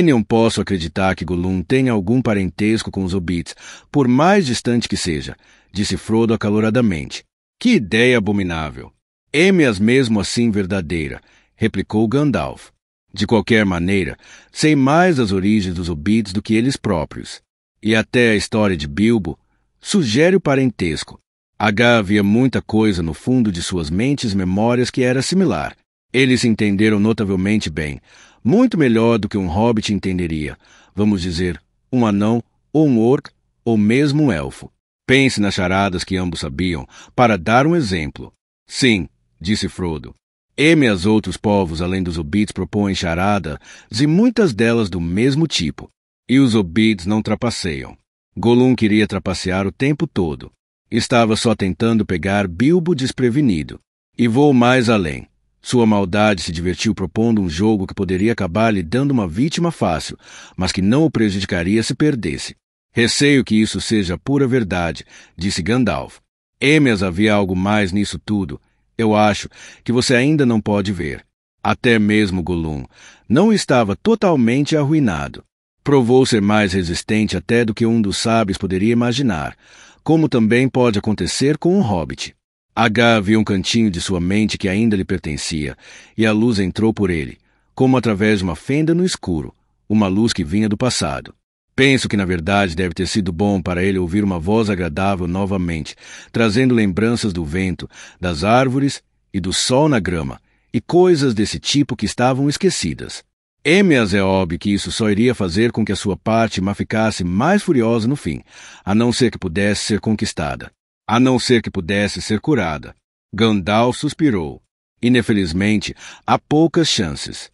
Não posso acreditar que Gollum tenha algum parentesco com os hobbits, por mais distante que seja, disse Frodo acaloradamente. Que ideia abominável! É-me-as mesmo assim verdadeira, replicou Gandalf. De qualquer maneira, sei mais das origens dos hobbits do que eles próprios. E até a história de Bilbo sugere o parentesco. Havia muita coisa no fundo de suas mentes e memórias que era similar. Eles se entenderam notavelmente bem, muito melhor do que um hobbit entenderia, vamos dizer, um anão, ou um orc, ou mesmo um elfo. Pense nas charadas que ambos sabiam, para dar um exemplo. Sim, disse Frodo. As outros povos, além dos hobbits, propõem charadas, e muitas delas do mesmo tipo. E os hobbits não trapaceiam. Gollum queria trapacear o tempo todo. Estava só tentando pegar Bilbo desprevenido. E vou mais além. Sua maldade se divertiu propondo um jogo que poderia acabar lhe dando uma vítima fácil, mas que não o prejudicaria se perdesse. Receio que isso seja pura verdade, disse Gandalf. Mas havia algo mais nisso tudo. Eu acho que você ainda não pode ver. Até mesmo Gollum não estava totalmente arruinado. Provou ser mais resistente até do que um dos sábios poderia imaginar, como também pode acontecer com um hobbit. Havia um cantinho de sua mente que ainda lhe pertencia, e a luz entrou por ele, como através de uma fenda no escuro, uma luz que vinha do passado. Penso que na verdade deve ter sido bom para ele ouvir uma voz agradável novamente, trazendo lembranças do vento, das árvores e do sol na grama, e coisas desse tipo que estavam esquecidas. Mas é óbvio que isso só iria fazer com que a sua parte ficasse mais furiosa no fim, a não ser que pudesse ser conquistada. A não ser que pudesse ser curada. Gandalf suspirou. Infelizmente, há poucas chances.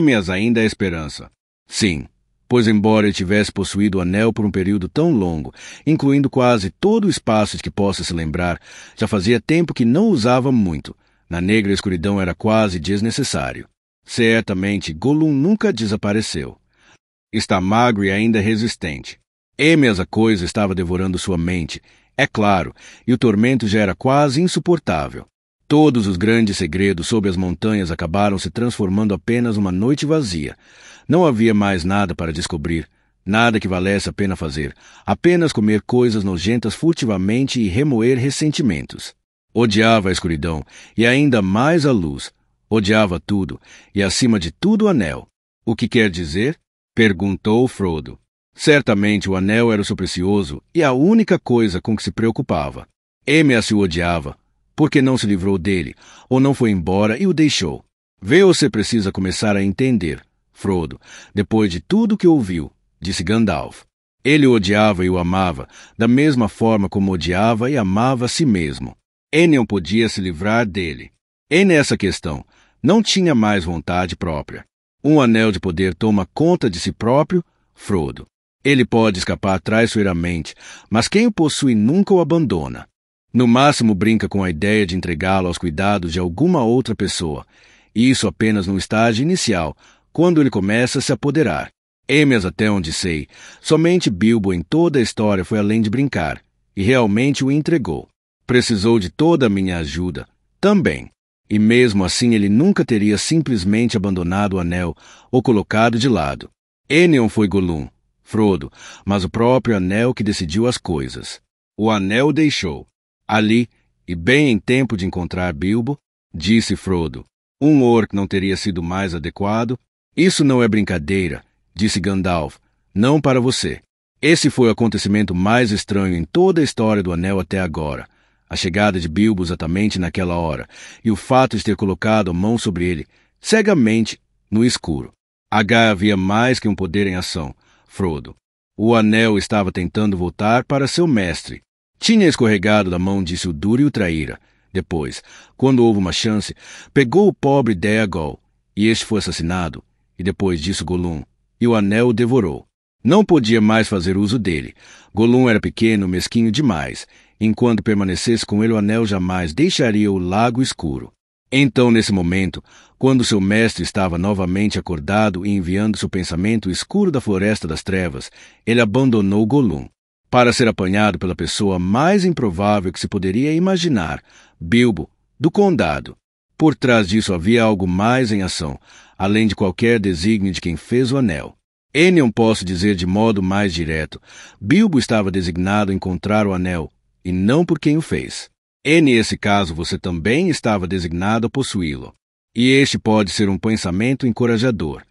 Mas ainda há esperança. Sim, pois embora ele tivesse possuído o anel por um período tão longo, incluindo quase todo o espaço de que possa se lembrar, já fazia tempo que não usava muito. Na negra escuridão era quase desnecessário. Certamente, Gollum nunca desapareceu. Está magro e ainda resistente. Mas a coisa estava devorando sua mente, é claro, e o tormento já era quase insuportável. Todos os grandes segredos sob as montanhas acabaram se transformando apenas uma noite vazia. Não havia mais nada para descobrir, nada que valesse a pena fazer, apenas comer coisas nojentas furtivamente e remoer ressentimentos. Odiava a escuridão, e ainda mais a luz. Odiava tudo, e acima de tudo o anel. O que quer dizer? Perguntou Frodo. Certamente o anel era o seu precioso e a única coisa com que se preocupava. Se o odiava. Por que não se livrou dele, ou não foi embora e o deixou? Você precisa começar a entender, Frodo, depois de tudo que ouviu, disse Gandalf. Ele o odiava e o amava, da mesma forma como odiava e amava a si mesmo. Não podia se livrar dele. E nessa questão, não tinha mais vontade própria. Um anel de poder toma conta de si próprio, Frodo. Ele pode escapar traiçoeiramente, mas quem o possui nunca o abandona. No máximo brinca com a ideia de entregá-lo aos cuidados de alguma outra pessoa, e isso apenas no estágio inicial, quando ele começa a se apoderar. Mas até onde sei, somente Bilbo em toda a história foi além de brincar, e realmente o entregou. Precisou de toda a minha ajuda, também. E mesmo assim ele nunca teria simplesmente abandonado o anel ou colocado de lado. Não foi Gollum, Frodo, mas o próprio anel que decidiu as coisas. O anel deixou. Ali, e bem em tempo de encontrar Bilbo, disse Frodo. Um orc não teria sido mais adequado? Isso não é brincadeira, disse Gandalf. Não para você. Esse foi o acontecimento mais estranho em toda a história do anel até agora. A chegada de Bilbo exatamente naquela hora, e o fato de ter colocado a mão sobre ele, cegamente, no escuro. Havia mais que um poder em ação, Frodo. O anel estava tentando voltar para seu mestre. Tinha escorregado da mão de Isildur e o traíra. Depois, quando houve uma chance, pegou o pobre Déagol, e este foi assassinado, e depois disso Gollum, e o anel o devorou. Não podia mais fazer uso dele. Gollum era pequeno, mesquinho demais. Enquanto permanecesse com ele, o anel jamais deixaria o lago escuro. Então, nesse momento, quando seu mestre estava novamente acordado e enviando seu pensamento escuro da floresta das trevas, ele abandonou Gollum, para ser apanhado pela pessoa mais improvável que se poderia imaginar, Bilbo, do Condado. Por trás disso havia algo mais em ação, além de qualquer desígnio de quem fez o anel. Não posso dizer de modo mais direto. Bilbo estava designado a encontrar o anel, e não por quem o fez. Nesse caso, você também estava designado a possuí-lo. E este pode ser um pensamento encorajador.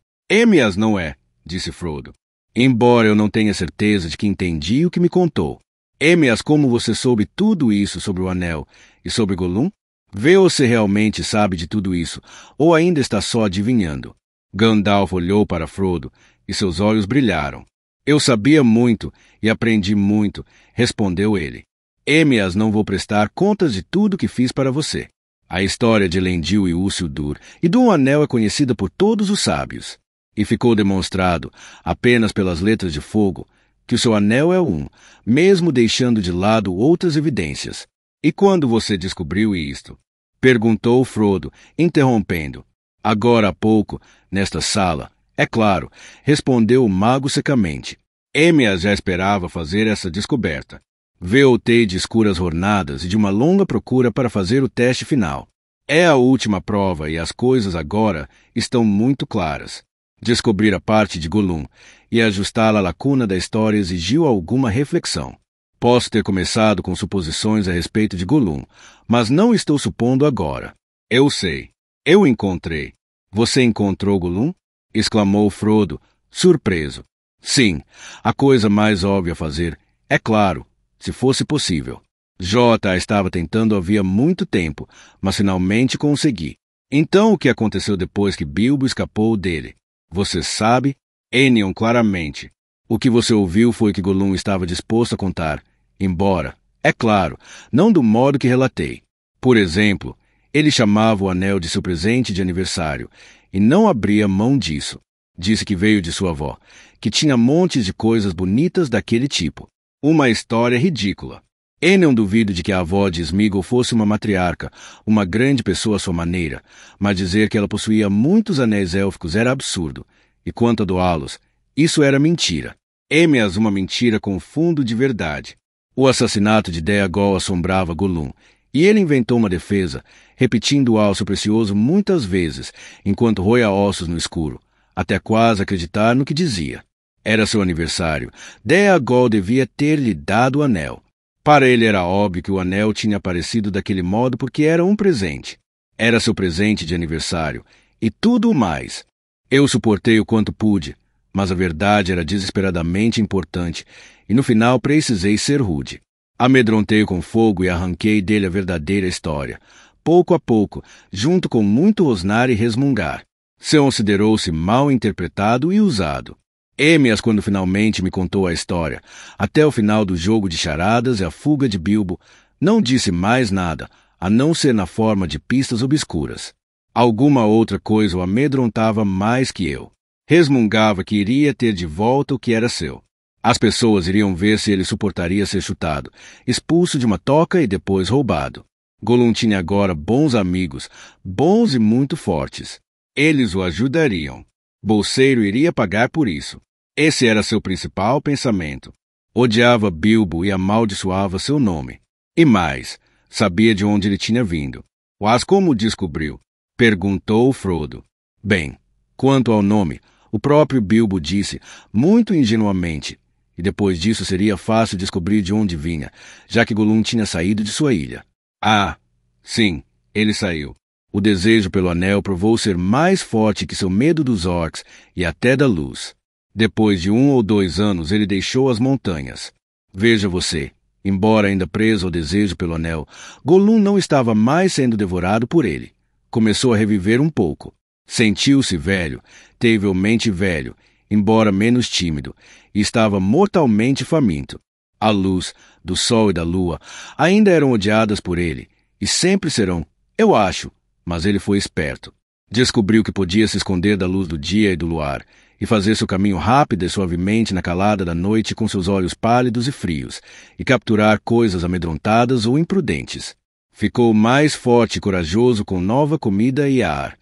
Mas não é, disse Frodo. Embora eu não tenha certeza de que entendi o que me contou. Êmeas, como você soube tudo isso sobre o anel e sobre Golum? Vê ou se realmente sabe de tudo isso, ou ainda está só adivinhando. Gandalf olhou para Frodo, e seus olhos brilharam. Eu sabia muito, e aprendi muito, respondeu ele. Êmeas, não vou prestar contas de tudo que fiz para você. A história de Elendil e Usildur e do Anel é conhecida por todos os sábios. E ficou demonstrado, apenas pelas letras de fogo, que o seu anel é um, mesmo deixando de lado outras evidências. E quando você descobriu isto? Perguntou Frodo, interrompendo. Agora há pouco, nesta sala. É claro, respondeu o mago secamente. Êmeas já esperava fazer essa descoberta. Voltei de escuras jornadas e de uma longa procura para fazer o teste final. É a última prova e as coisas agora estão muito claras. Descobrir a parte de Golum e ajustá-la à lacuna da história exigiu alguma reflexão. Posso ter começado com suposições a respeito de Golum, mas não estou supondo agora. Eu sei. Eu encontrei. Você encontrou Golum? Exclamou Frodo, surpreso. Sim, a coisa mais óbvia a fazer, é claro, se fosse possível. Jota estava tentando havia muito tempo, mas finalmente consegui. Então o que aconteceu depois que Bilbo escapou dele? Você sabe? Enion, claramente. O que você ouviu foi que Golum estava disposto a contar, embora, é claro, não do modo que relatei. Por exemplo, ele chamava o anel de seu presente de aniversário e não abria mão disso. Disse que veio de sua avó, que tinha montes de coisas bonitas daquele tipo. Uma história ridícula. E não duvido de que a avó de Sméagol fosse uma matriarca, uma grande pessoa à sua maneira, mas dizer que ela possuía muitos anéis élficos era absurdo, e quanto a doá-los, isso era mentira. Êmeas, uma mentira com fundo de verdade. O assassinato de Déagol assombrava Golum, e ele inventou uma defesa, repetindo o alço precioso muitas vezes, enquanto roía ossos no escuro, até quase acreditar no que dizia. Era seu aniversário. Déagol devia ter-lhe dado o anel. Para ele era óbvio que o anel tinha aparecido daquele modo porque era um presente. Era seu presente de aniversário. E tudo o mais. Eu suportei o quanto pude, mas a verdade era desesperadamente importante, e no final precisei ser rude. Amedrontei com fogo e arranquei dele a verdadeira história, pouco a pouco, junto com muito rosnar e resmungar. Considerou-se mal interpretado e usado. Êmeas, quando finalmente me contou a história, até o final do jogo de charadas e a fuga de Bilbo, não disse mais nada, a não ser na forma de pistas obscuras. Alguma outra coisa o amedrontava mais que eu. Resmungava que iria ter de volta o que era seu. As pessoas iriam ver se ele suportaria ser chutado, expulso de uma toca e depois roubado. Golum tinha agora bons amigos, bons e muito fortes. Eles o ajudariam. Bolseiro iria pagar por isso. Esse era seu principal pensamento. Odiava Bilbo e amaldiçoava seu nome. E mais, sabia de onde ele tinha vindo. Mas como descobriu? Perguntou Frodo. Bem, quanto ao nome, o próprio Bilbo disse, muito ingenuamente, e depois disso seria fácil descobrir de onde vinha, já que Golum tinha saído de sua ilha. Ah, sim, ele saiu. O desejo pelo anel provou ser mais forte que seu medo dos orcs e até da luz. Depois de 1 ou 2 anos, ele deixou as montanhas. Veja você, embora ainda preso ao desejo pelo anel, Golum não estava mais sendo devorado por ele. Começou a reviver um pouco. Sentiu-se velho, terrivelmente velho, embora menos tímido, e estava mortalmente faminto. A luz, do sol e da lua, ainda eram odiadas por ele, e sempre serão, eu acho. Mas ele foi esperto. Descobriu que podia se esconder da luz do dia e do luar, e fazer seu caminho rápido e suavemente na calada da noite com seus olhos pálidos e frios, e capturar coisas amedrontadas ou imprudentes. Ficou mais forte e corajoso com nova comida e ar.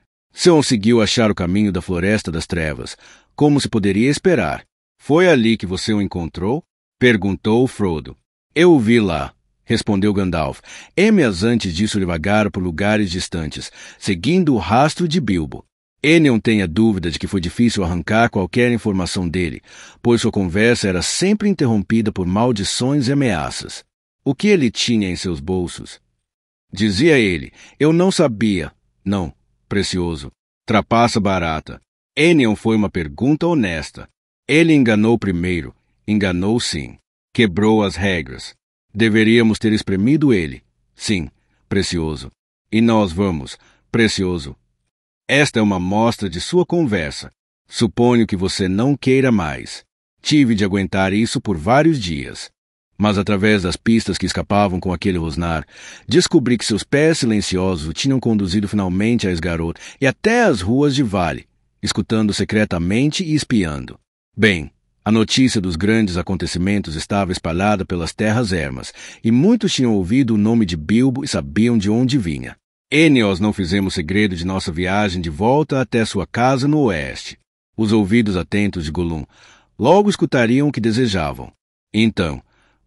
Conseguiu achar o caminho da Floresta das Trevas, como se poderia esperar. Foi ali que você o encontrou? Perguntou Frodo. Eu o vi lá. Respondeu Gandalf. Êmeas antes disso devagara por lugares distantes, seguindo o rastro de Bilbo. E não tenha dúvida de que foi difícil arrancar qualquer informação dele, pois sua conversa era sempre interrompida por maldições e ameaças. O que ele tinha em seus bolsos? Dizia ele, eu não sabia. Não, precioso. Trapaça barata. Enion foi uma pergunta honesta. Ele enganou primeiro. Enganou sim. Quebrou as regras. Deveríamos ter espremido ele. Sim, precioso. E nós vamos, precioso. Esta é uma amostra de sua conversa. Suponho que você não queira mais. Tive de aguentar isso por vários dias. Mas através das pistas que escapavam com aquele rosnar, descobri que seus pés silenciosos o tinham conduzido finalmente a Esgarot e até as ruas de Vale, escutando secretamente e espiando. Bem, a notícia dos grandes acontecimentos estava espalhada pelas terras ermas, e muitos tinham ouvido o nome de Bilbo e sabiam de onde vinha. Nós não fizemos segredo de nossa viagem de volta até sua casa no oeste. Os ouvidos atentos de Gollum logo escutariam o que desejavam. Então,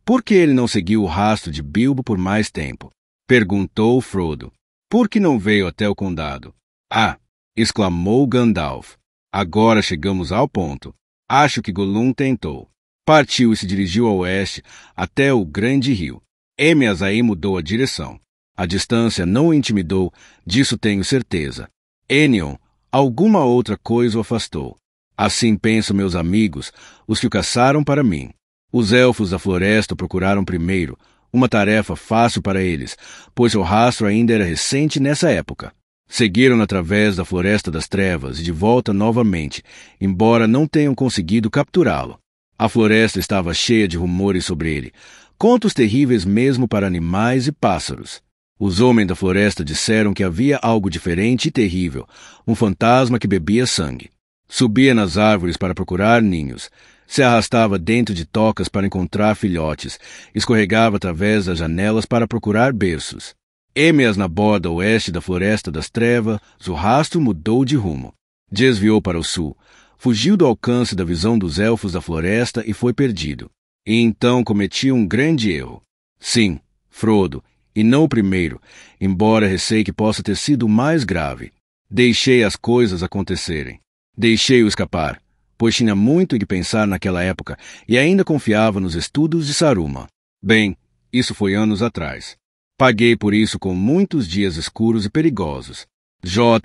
por que ele não seguiu o rastro de Bilbo por mais tempo? Perguntou Frodo. Por que não veio até o condado? Ah! Exclamou Gandalf. Agora chegamos ao ponto. Acho que Gollum tentou. Partiu e se dirigiu a oeste até o grande rio. Emias aí mudou a direção. A distância não o intimidou, disso tenho certeza. Enion, alguma outra coisa o afastou. Assim pensam meus amigos, os que o caçaram para mim. Os elfos da floresta o procuraram primeiro, uma tarefa fácil para eles, pois seu rastro ainda era recente nessa época. Seguiram-no através da Floresta das Trevas e de volta novamente, embora não tenham conseguido capturá-lo. A floresta estava cheia de rumores sobre ele, contos terríveis mesmo para animais e pássaros. Os homens da floresta disseram que havia algo diferente e terrível, um fantasma que bebia sangue. Subia nas árvores para procurar ninhos, se arrastava dentro de tocas para encontrar filhotes, escorregava através das janelas para procurar berços. Emias na borda oeste da Floresta das Trevas, o rastro mudou de rumo. Desviou para o sul, fugiu do alcance da visão dos elfos da floresta e foi perdido. E então cometia um grande erro. Sim, Frodo, e não o primeiro, embora receie que possa ter sido o mais grave. Deixei as coisas acontecerem. Deixei-o escapar, pois tinha muito em que pensar naquela época e ainda confiava nos estudos de Saruman. Bem, isso foi anos atrás. Paguei por isso com muitos dias escuros e perigosos.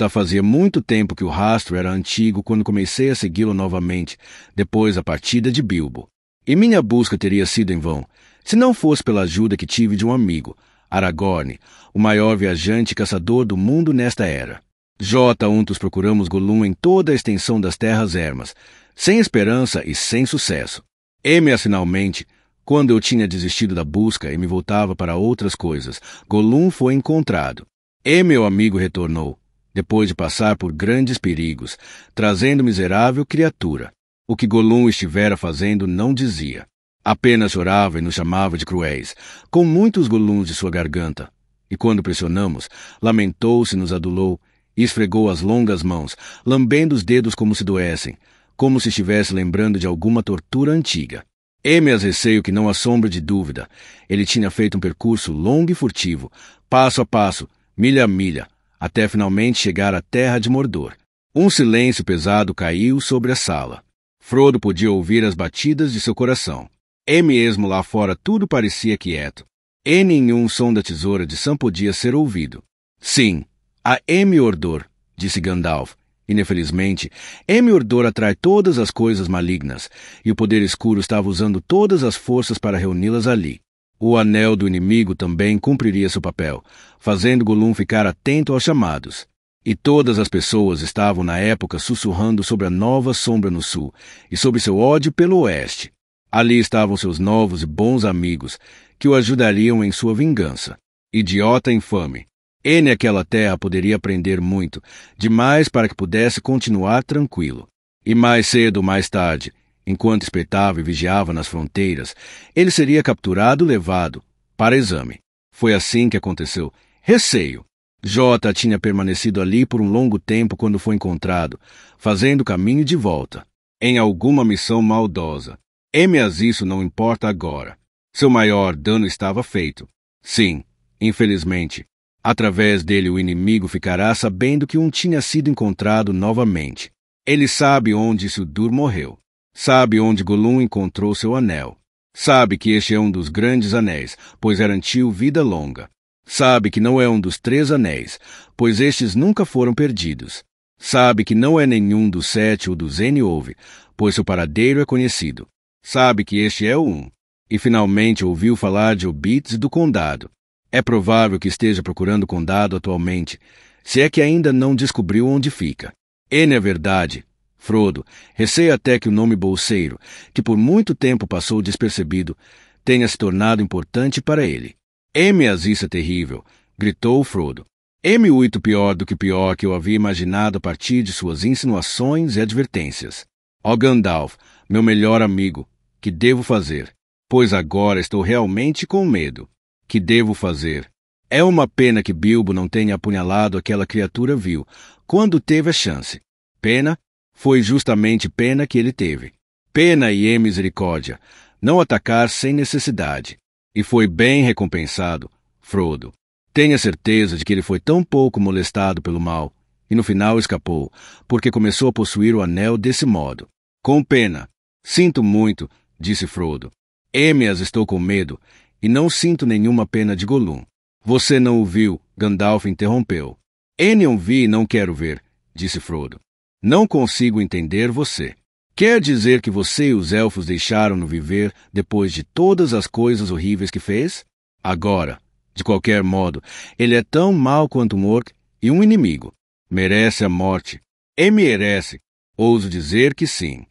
Fazia muito tempo que o rastro era antigo quando comecei a segui-lo novamente, depois da partida de Bilbo. E minha busca teria sido em vão, se não fosse pela ajuda que tive de um amigo, Aragorn, o maior viajante e caçador do mundo nesta era. Juntos procuramos Gollum em toda a extensão das terras ermas, sem esperança e sem sucesso. Emias finalmente, quando eu tinha desistido da busca e me voltava para outras coisas, Gollum foi encontrado. E meu amigo retornou, depois de passar por grandes perigos, trazendo miserável criatura. O que Gollum estivera fazendo não dizia. Apenas chorava e nos chamava de cruéis, com muitos Gollums de sua garganta. E quando pressionamos, lamentou-se e nos adulou, e esfregou as longas mãos, lambendo os dedos como se doessem, como se estivesse lembrando de alguma tortura antiga. Emias receio que não há sombra de dúvida. Ele tinha feito um percurso longo e furtivo, passo a passo, milha a milha, até finalmente chegar à terra de Mordor. Um silêncio pesado caiu sobre a sala. Frodo podia ouvir as batidas de seu coração. E mesmo lá fora tudo parecia quieto. E nenhum som da tesoura de Sam podia ser ouvido. Sim, a Mordor, disse Gandalf. Infelizmente, Mordor atrai todas as coisas malignas, e o poder escuro estava usando todas as forças para reuni-las ali. O anel do inimigo também cumpriria seu papel, fazendo Gollum ficar atento aos chamados. E todas as pessoas estavam na época sussurrando sobre a nova sombra no sul, e sobre seu ódio pelo oeste. Ali estavam seus novos e bons amigos, que o ajudariam em sua vingança. Idiota infame! Naquela terra poderia aprender muito, demais para que pudesse continuar tranquilo. E mais cedo ou mais tarde, enquanto espreitava e vigiava nas fronteiras, ele seria capturado e levado para exame. Foi assim que aconteceu. Receio! Tinha permanecido ali por um longo tempo quando foi encontrado, fazendo o caminho de volta, em alguma missão maldosa. Mas isso não importa agora. Seu maior dano estava feito. Sim, infelizmente. Através dele o inimigo ficará sabendo que tinha sido encontrado novamente. Ele sabe onde Isildur morreu. Sabe onde Gollum encontrou seu anel. Sabe que este é um dos grandes anéis, pois garantiu vida longa. Sabe que não é um dos 3 anéis, pois estes nunca foram perdidos. Sabe que não é nenhum dos 7 ou dos Eniove, pois seu paradeiro é conhecido. Sabe que este é o 1. e finalmente ouviu falar de Obits e do condado. É provável que esteja procurando o condado atualmente, se é que ainda não descobriu onde fica. N é verdade, Frodo, receio até que o nome bolseiro, que por muito tempo passou despercebido, tenha se tornado importante para ele. M-as isso é terrível, gritou Frodo. M muito pior do que pior que eu havia imaginado a partir de suas insinuações e advertências. Ó Gandalf, meu melhor amigo, que devo fazer? Pois agora estou realmente com medo. Que devo fazer? É uma pena que Bilbo não tenha apunhalado aquela criatura vil, quando teve a chance. Pena? Foi justamente pena que ele teve. Pena e misericórdia, não atacar sem necessidade. E foi bem recompensado, Frodo. Tenha certeza de que ele foi tão pouco molestado pelo mal, e no final escapou, porque começou a possuir o anel desse modo. Com pena. Sinto muito, disse Frodo. M-as estou com medo, e não sinto nenhuma pena de Gollum. Você não o viu, Gandalf interrompeu. Enion vi e não quero ver, disse Frodo. Não consigo entender você. Quer dizer que você e os elfos deixaram-no viver depois de todas as coisas horríveis que fez? Agora, de qualquer modo, ele é tão mau quanto um orc e um inimigo. Merece a morte. Merece. Ouso dizer que sim.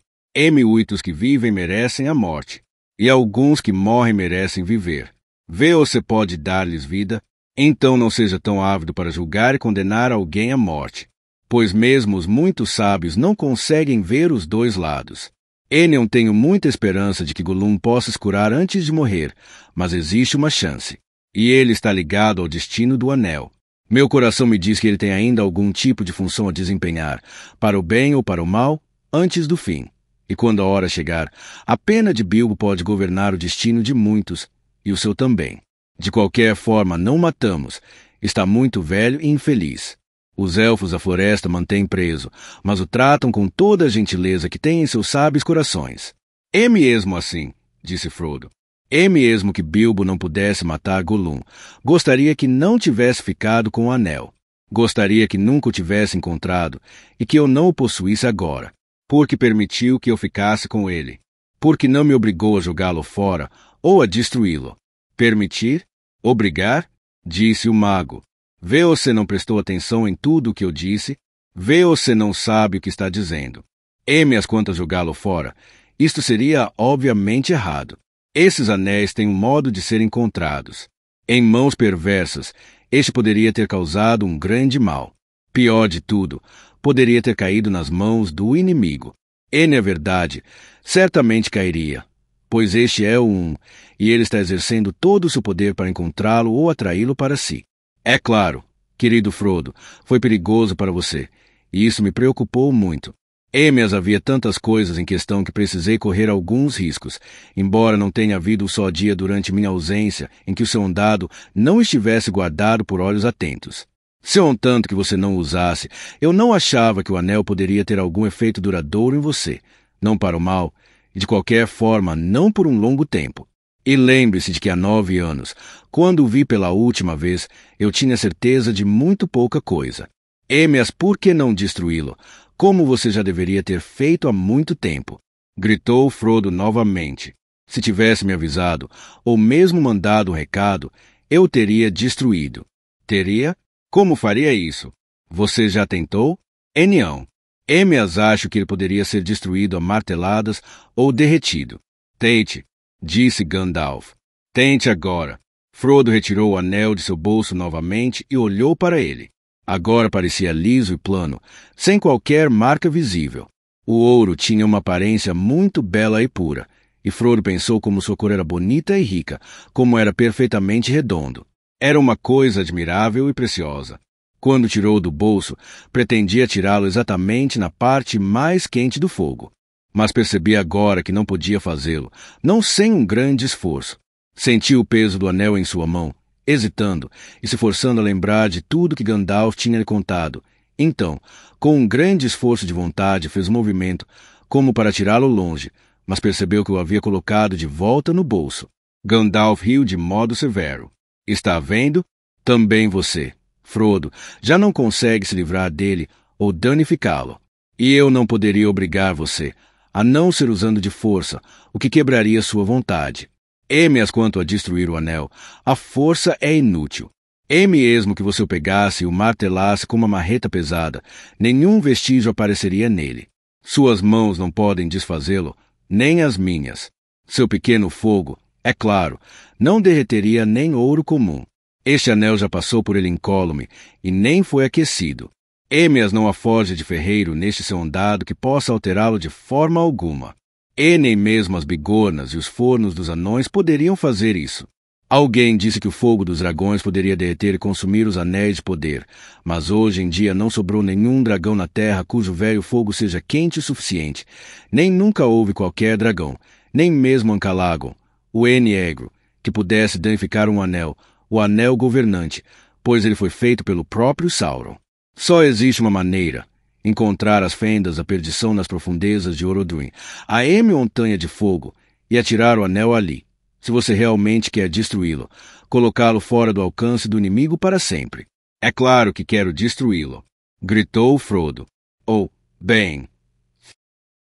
Muitos que vivem merecem a morte. E alguns que morrem merecem viver. Vê ou você pode dar-lhes vida? Então não seja tão ávido para julgar e condenar alguém à morte. Pois mesmo os muito sábios não conseguem ver os dois lados. Enion tenho muita esperança de que Gollum possa se curar antes de morrer, mas existe uma chance. E ele está ligado ao destino do Anel. Meu coração me diz que ele tem ainda algum tipo de função a desempenhar, para o bem ou para o mal, antes do fim. E quando a hora chegar, a pena de Bilbo pode governar o destino de muitos, e o seu também. De qualquer forma, não matamos. Está muito velho e infeliz. Os elfos da floresta mantêm preso, mas o tratam com toda a gentileza que tem em seus sábios corações. É mesmo assim, disse Frodo. É mesmo que Bilbo não pudesse matar Gollum. Gostaria que não tivesse ficado com o anel. Gostaria que nunca o tivesse encontrado e que eu não o possuísse agora. Porque permitiu que eu ficasse com ele. Porque não me obrigou a jogá-lo fora ou a destruí-lo. Permitir? Obrigar? Disse o mago. Vê ou você não prestou atenção em tudo o que eu disse? Vê ou você não sabe o que está dizendo? M-as quanto a jogá-lo fora. Isto seria obviamente errado. Esses anéis têm um modo de ser encontrados. Em mãos perversas, este poderia ter causado um grande mal. Pior de tudo, poderia ter caído nas mãos do inimigo. N é verdade, certamente cairia, pois este é o um, e ele está exercendo todo o seu poder para encontrá-lo ou atraí-lo para si. É claro, querido Frodo, foi perigoso para você, e isso me preocupou muito. M-as havia tantas coisas em questão que precisei correr alguns riscos, embora não tenha havido um só dia durante minha ausência em que o seu ondado não estivesse guardado por olhos atentos. Se um tanto que você não o usasse, eu não achava que o anel poderia ter algum efeito duradouro em você, não para o mal, e de qualquer forma não por um longo tempo. E lembre-se de que há 9 anos, quando o vi pela última vez, eu tinha certeza de muito pouca coisa. M-as, por que não destruí-lo? Como você já deveria ter feito há muito tempo. Gritou Frodo novamente. Se tivesse me avisado, ou mesmo mandado um recado, eu o teria destruído. Teria? Como faria isso? Você já tentou? Não. M-as acho que ele poderia ser destruído a marteladas ou derretido. Tente, disse Gandalf. Tente agora. Frodo retirou o anel de seu bolso novamente e olhou para ele. Agora parecia liso e plano, sem qualquer marca visível. O ouro tinha uma aparência muito bela e pura, e Frodo pensou como sua cor era bonita e rica, como era perfeitamente redondo. Era uma coisa admirável e preciosa. Quando tirou do bolso, pretendia tirá-lo exatamente na parte mais quente do fogo. Mas percebi agora que não podia fazê-lo, não sem um grande esforço. Sentiu o peso do anel em sua mão, hesitando e se forçando a lembrar de tudo que Gandalf tinha lhe contado. Então, com um grande esforço de vontade, fez um movimento, como para tirá-lo longe, mas percebeu que o havia colocado de volta no bolso. Gandalf riu de modo severo. Está vendo? Também você, Frodo, já não consegue se livrar dele ou danificá-lo. E eu não poderia obrigar você, a não ser usando de força, o que quebraria sua vontade. Êmeas quanto a destruir o anel, a força é inútil. E mesmo que você o pegasse e o martelasse com uma marreta pesada, nenhum vestígio apareceria nele. Suas mãos não podem desfazê-lo, nem as minhas. Seu pequeno fogo, é claro, não derreteria nem ouro comum. Este anel já passou por ele incólume e nem foi aquecido. Êmeas não há forja de ferreiro neste seu andado que possa alterá-lo de forma alguma. E nem mesmo as bigornas e os fornos dos anões poderiam fazer isso. Alguém disse que o fogo dos dragões poderia derreter e consumir os anéis de poder, mas hoje em dia não sobrou nenhum dragão na terra cujo velho fogo seja quente o suficiente. Nem nunca houve qualquer dragão, nem mesmo Ancalagon, o Eniegro, que pudesse danificar um anel, o anel governante, pois ele foi feito pelo próprio Sauron. Só existe uma maneira: encontrar as fendas da perdição nas profundezas de Orodruin, a montanha de fogo, e atirar o anel ali. Se você realmente quer destruí-lo, colocá-lo fora do alcance do inimigo para sempre. É claro que quero destruí-lo, gritou Frodo. Ou, bem,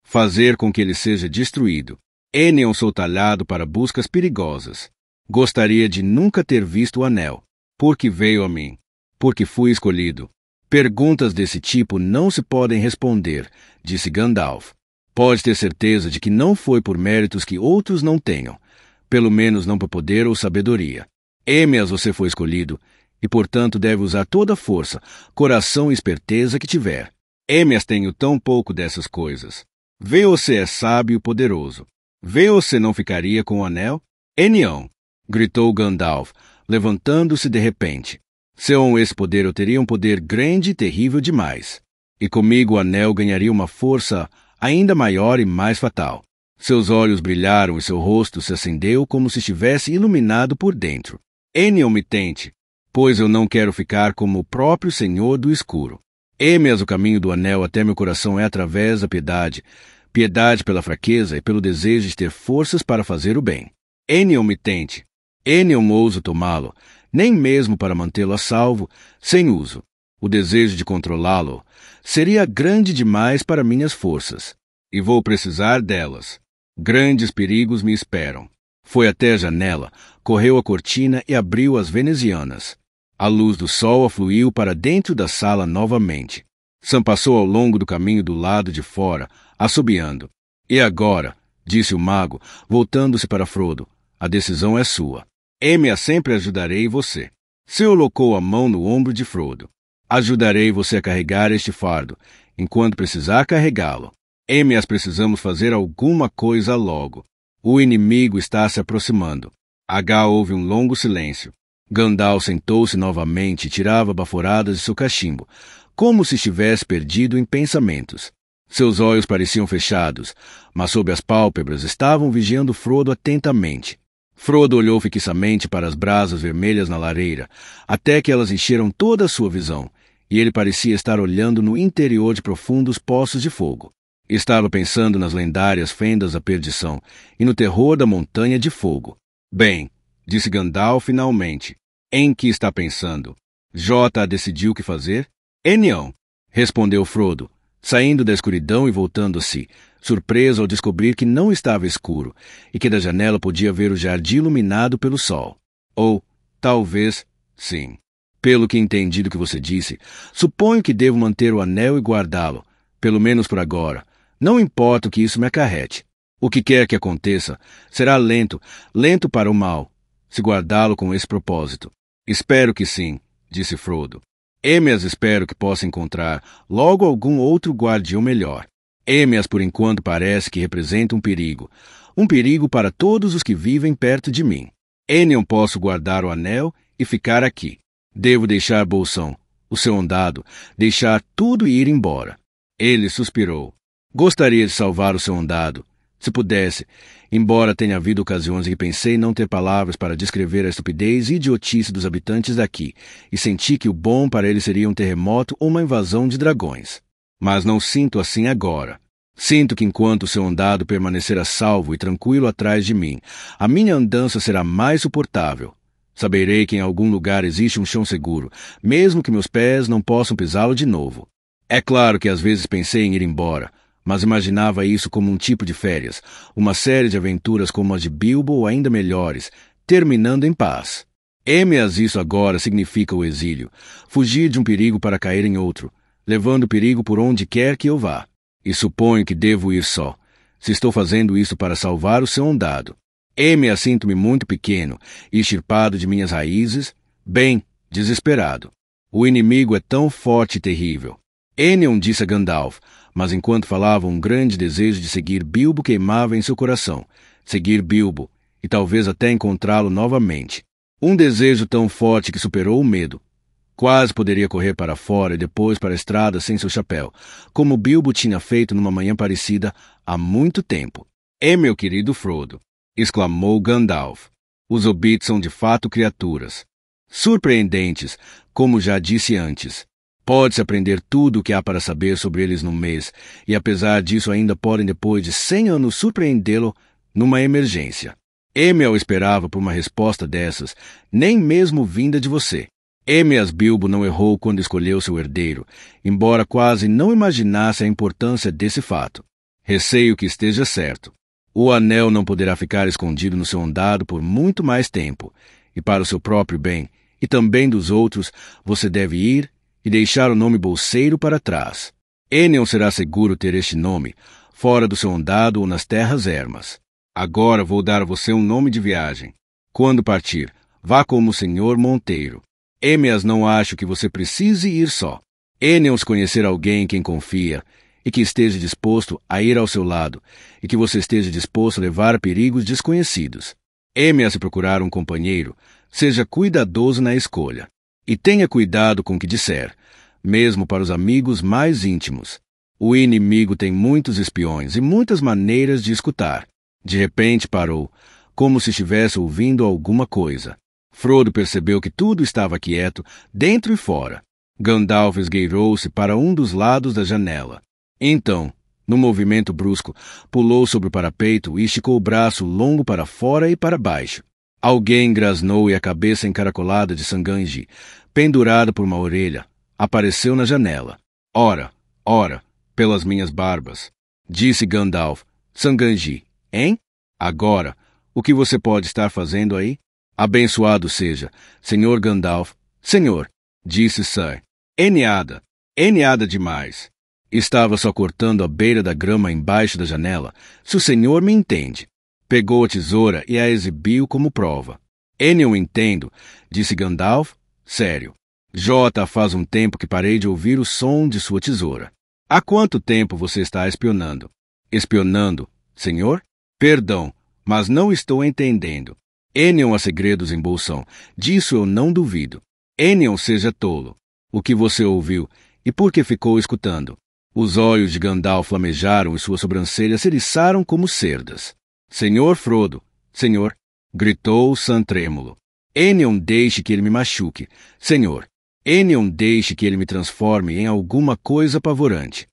fazer com que ele seja destruído. Enion sou talhado para buscas perigosas. Gostaria de nunca ter visto o anel. Porque veio a mim. Porque fui escolhido. Perguntas desse tipo não se podem responder, disse Gandalf. Pode ter certeza de que não foi por méritos que outros não tenham. Pelo menos não por poder ou sabedoria. Êmeas você foi escolhido, e portanto deve usar toda a força, coração e esperteza que tiver. Êmeas tenho tão pouco dessas coisas. Vê você é sábio e poderoso. Vê você não ficaria com o anel? Enião! Gritou Gandalf, levantando-se de repente. Se com esse poder eu teria um poder grande e terrível demais. E comigo o anel ganharia uma força ainda maior e mais fatal. Seus olhos brilharam e seu rosto se acendeu como se estivesse iluminado por dentro. Enion me tente, pois eu não quero ficar como o próprio Senhor do Escuro. Êmeas o caminho do anel até meu coração é através da piedade, piedade pela fraqueza e pelo desejo de ter forças para fazer o bem. Enion me tente. Enion ouso tomá-lo, nem mesmo para mantê-lo a salvo, sem uso. O desejo de controlá-lo seria grande demais para minhas forças, e vou precisar delas. Grandes perigos me esperam. Foi até a janela, correu a cortina e abriu as venezianas. A luz do sol afluiu para dentro da sala novamente. Sam passou ao longo do caminho do lado de fora, assobiando. E agora, disse o mago, voltando-se para Frodo, a decisão é sua. Êmeas sempre ajudarei você. Seu colocou a mão no ombro de Frodo. Ajudarei você a carregar este fardo, enquanto precisar carregá-lo. Êmeas, precisamos fazer alguma coisa logo. O inimigo está se aproximando. Houve um longo silêncio. Gandalf sentou-se novamente e tirava baforadas de seu cachimbo, como se estivesse perdido em pensamentos. Seus olhos pareciam fechados, mas sob as pálpebras estavam vigiando Frodo atentamente. Frodo olhou fixamente para as brasas vermelhas na lareira, até que elas encheram toda a sua visão, e ele parecia estar olhando no interior de profundos poços de fogo. Estava pensando nas lendárias fendas da perdição e no terror da montanha de fogo. Bem, disse Gandalf finalmente. Em que está pensando? Jota decidiu o que fazer? Enião, respondeu Frodo, saindo da escuridão e voltando a si, surpreso ao descobrir que não estava escuro e que da janela podia ver o jardim iluminado pelo sol. Ou, talvez, sim. Pelo que entendi do que você disse, suponho que devo manter o anel e guardá-lo, pelo menos por agora. Não importa o que isso me acarrete. O que quer que aconteça, será lento para o mal, se guardá-lo com esse propósito. Espero que sim, disse Frodo. Êmeas espero que possa encontrar logo algum outro guardião melhor. Êmeas por enquanto parece que representa um perigo para todos os que vivem perto de mim. Enion posso guardar o anel e ficar aqui. Devo deixar Bolsão, o seu ondado, deixar tudo e ir embora. Ele suspirou. Gostaria de salvar o seu ondado, se pudesse, embora tenha havido ocasiões em que pensei não ter palavras para descrever a estupidez e idiotice dos habitantes daqui, e senti que o bom para eles seria um terremoto ou uma invasão de dragões. Mas não sinto assim agora. Sinto que enquanto o seu ondado permanecer a salvo e tranquilo atrás de mim, a minha andança será mais suportável. Saberei que em algum lugar existe um chão seguro, mesmo que meus pés não possam pisá-lo de novo. É claro que às vezes pensei em ir embora, mas imaginava isso como um tipo de férias, uma série de aventuras como as de Bilbo ou ainda melhores, terminando em paz. Émias, isso agora significa o exílio, fugir de um perigo para cair em outro, levando o perigo por onde quer que eu vá. E suponho que devo ir só, se estou fazendo isso para salvar o seu ondado. Émias, sinto-me muito pequeno, extirpado de minhas raízes, bem, desesperado. O inimigo é tão forte e terrível. Enion disse a Gandalf, mas enquanto falava um grande desejo de seguir Bilbo queimava em seu coração. Seguir Bilbo, e talvez até encontrá-lo novamente. Um desejo tão forte que superou o medo. Quase poderia correr para fora e depois para a estrada sem seu chapéu, como Bilbo tinha feito numa manhã parecida há muito tempo. Meu querido Frodo, exclamou Gandalf. Os hobbits são de fato criaturas surpreendentes, como já disse antes. Pode-se aprender tudo o que há para saber sobre eles num mês, e apesar disso ainda podem depois de 100 anos surpreendê-lo numa emergência. Emiel esperava por uma resposta dessas, nem mesmo vinda de você. Émias Bilbo não errou quando escolheu seu herdeiro, embora quase não imaginasse a importância desse fato. Receio que esteja certo. O anel não poderá ficar escondido no seu ondado por muito mais tempo, e para o seu próprio bem, e também dos outros, você deve ir e deixar o nome Bolseiro para trás. Enion será seguro ter este nome, fora do seu ondado ou nas terras ermas. Agora vou dar a você um nome de viagem. Quando partir, vá como o Senhor Monteiro. Émias, não acho que você precise ir só. Enion, se conhecer alguém em quem confia, e que esteja disposto a ir ao seu lado, e que você esteja disposto a levar a perigos desconhecidos. Émias, se procurar um companheiro, seja cuidadoso na escolha. E tenha cuidado com o que disser, mesmo para os amigos mais íntimos. O inimigo tem muitos espiões e muitas maneiras de escutar. De repente parou, como se estivesse ouvindo alguma coisa. Frodo percebeu que tudo estava quieto, dentro e fora. Gandalf esgueirou-se para um dos lados da janela. Então, num movimento brusco, pulou sobre o parapeito e esticou o braço longo para fora e para baixo. Alguém grasnou e a cabeça encaracolada de Sanganji, pendurada por uma orelha, apareceu na janela. Ora, pelas minhas barbas, disse Gandalf. Sanganji, hein? Agora, o que você pode estar fazendo aí? Abençoado seja, Senhor Gandalf. Senhor, disse Sir. Eniada demais. Estava só cortando a beira da grama embaixo da janela, se o senhor me entende. Pegou a tesoura e a exibiu como prova. Enion, entendo, disse Gandalf. Sério. Jota, faz um tempo que parei de ouvir o som de sua tesoura. Há quanto tempo você está espionando? Espionando, senhor? Perdão, mas não estou entendendo. Enion há segredos em Bolsão. Disso eu não duvido. Enion, seja tolo. O que você ouviu e por que ficou escutando? Os olhos de Gandalf flamejaram e suas sobrancelhas se eriçaram como cerdas. Senhor Frodo, senhor, gritou Sam trêmulo. Enion, deixe que ele me machuque. Senhor, Enion, deixe que ele me transforme em alguma coisa apavorante.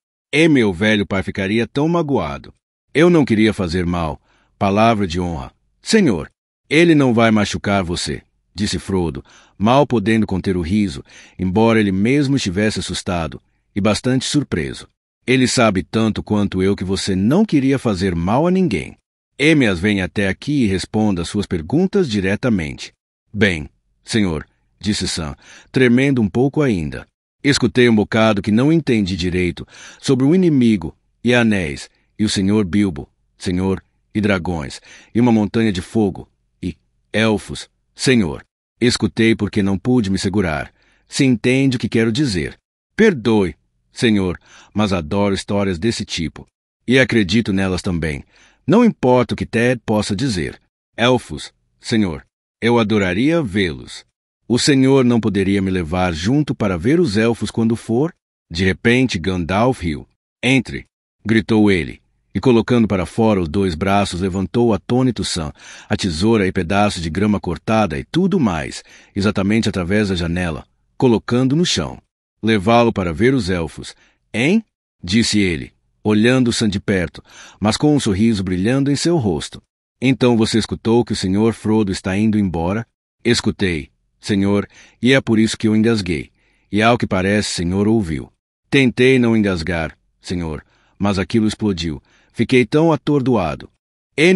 Meu velho pai ficaria tão magoado. Eu não queria fazer mal. Palavra de honra. Senhor, ele não vai machucar você, disse Frodo, mal podendo conter o riso, embora ele mesmo estivesse assustado e bastante surpreso. Ele sabe tanto quanto eu que você não queria fazer mal a ninguém. Émias, venha até aqui e responda as suas perguntas diretamente. Bem, senhor, disse Sam, tremendo um pouco ainda. Escutei um bocado que não entendi direito sobre o inimigo e anéis e o senhor Bilbo, senhor, e dragões, e uma montanha de fogo, e elfos, senhor. Escutei porque não pude me segurar. Se entende o que quero dizer. Perdoe, senhor, mas adoro histórias desse tipo. E acredito nelas também. Não importa o que Ted possa dizer. Elfos, senhor, eu adoraria vê-los. O senhor não poderia me levar junto para ver os elfos quando for? De repente, Gandalf riu. Entre, gritou ele, e colocando para fora os 2 braços, levantou atônito Sam, a tesoura e pedaços de grama cortada e tudo mais, exatamente através da janela, colocando no chão. Levá-lo para ver os elfos, hein? Disse ele, olhando Sam de perto, mas com um sorriso brilhando em seu rosto. Então você escutou que o senhor Frodo está indo embora? Escutei, senhor, e é por isso que eu engasguei. E ao que parece, senhor ouviu. Tentei não engasgar, senhor, mas aquilo explodiu. Fiquei tão atordoado.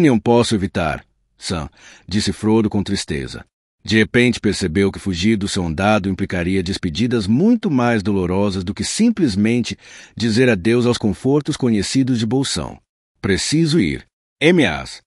Não posso evitar, Sam, disse Frodo com tristeza. De repente percebeu que fugir do seu andado implicaria despedidas muito mais dolorosas do que simplesmente dizer adeus aos confortos conhecidos de Bolsão. Preciso ir. M.A.S.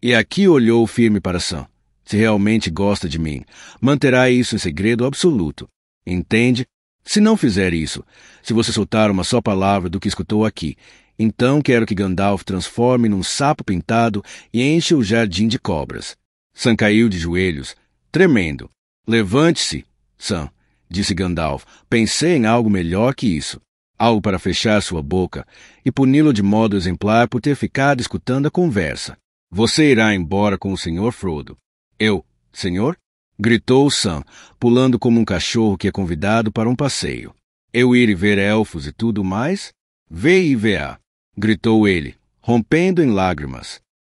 E aqui olhou firme para Sam. Se realmente gosta de mim, manterá isso em segredo absoluto. Entende? Se não fizer isso, se você soltar uma só palavra do que escutou aqui, então quero que Gandalf transforme num sapo pintado e encha o jardim de cobras. Sam caiu de joelhos, tremendo. Levante-se, Sam, disse Gandalf. Pensei em algo melhor que isso. Algo para fechar sua boca e puni-lo de modo exemplar por ter ficado escutando a conversa. Você irá embora com o Sr. Frodo. Eu, senhor? Gritou Sam, pulando como um cachorro que é convidado para um passeio. Eu ir e ver elfos e tudo mais? Vê e vê-a, gritou ele, rompendo em lágrimas.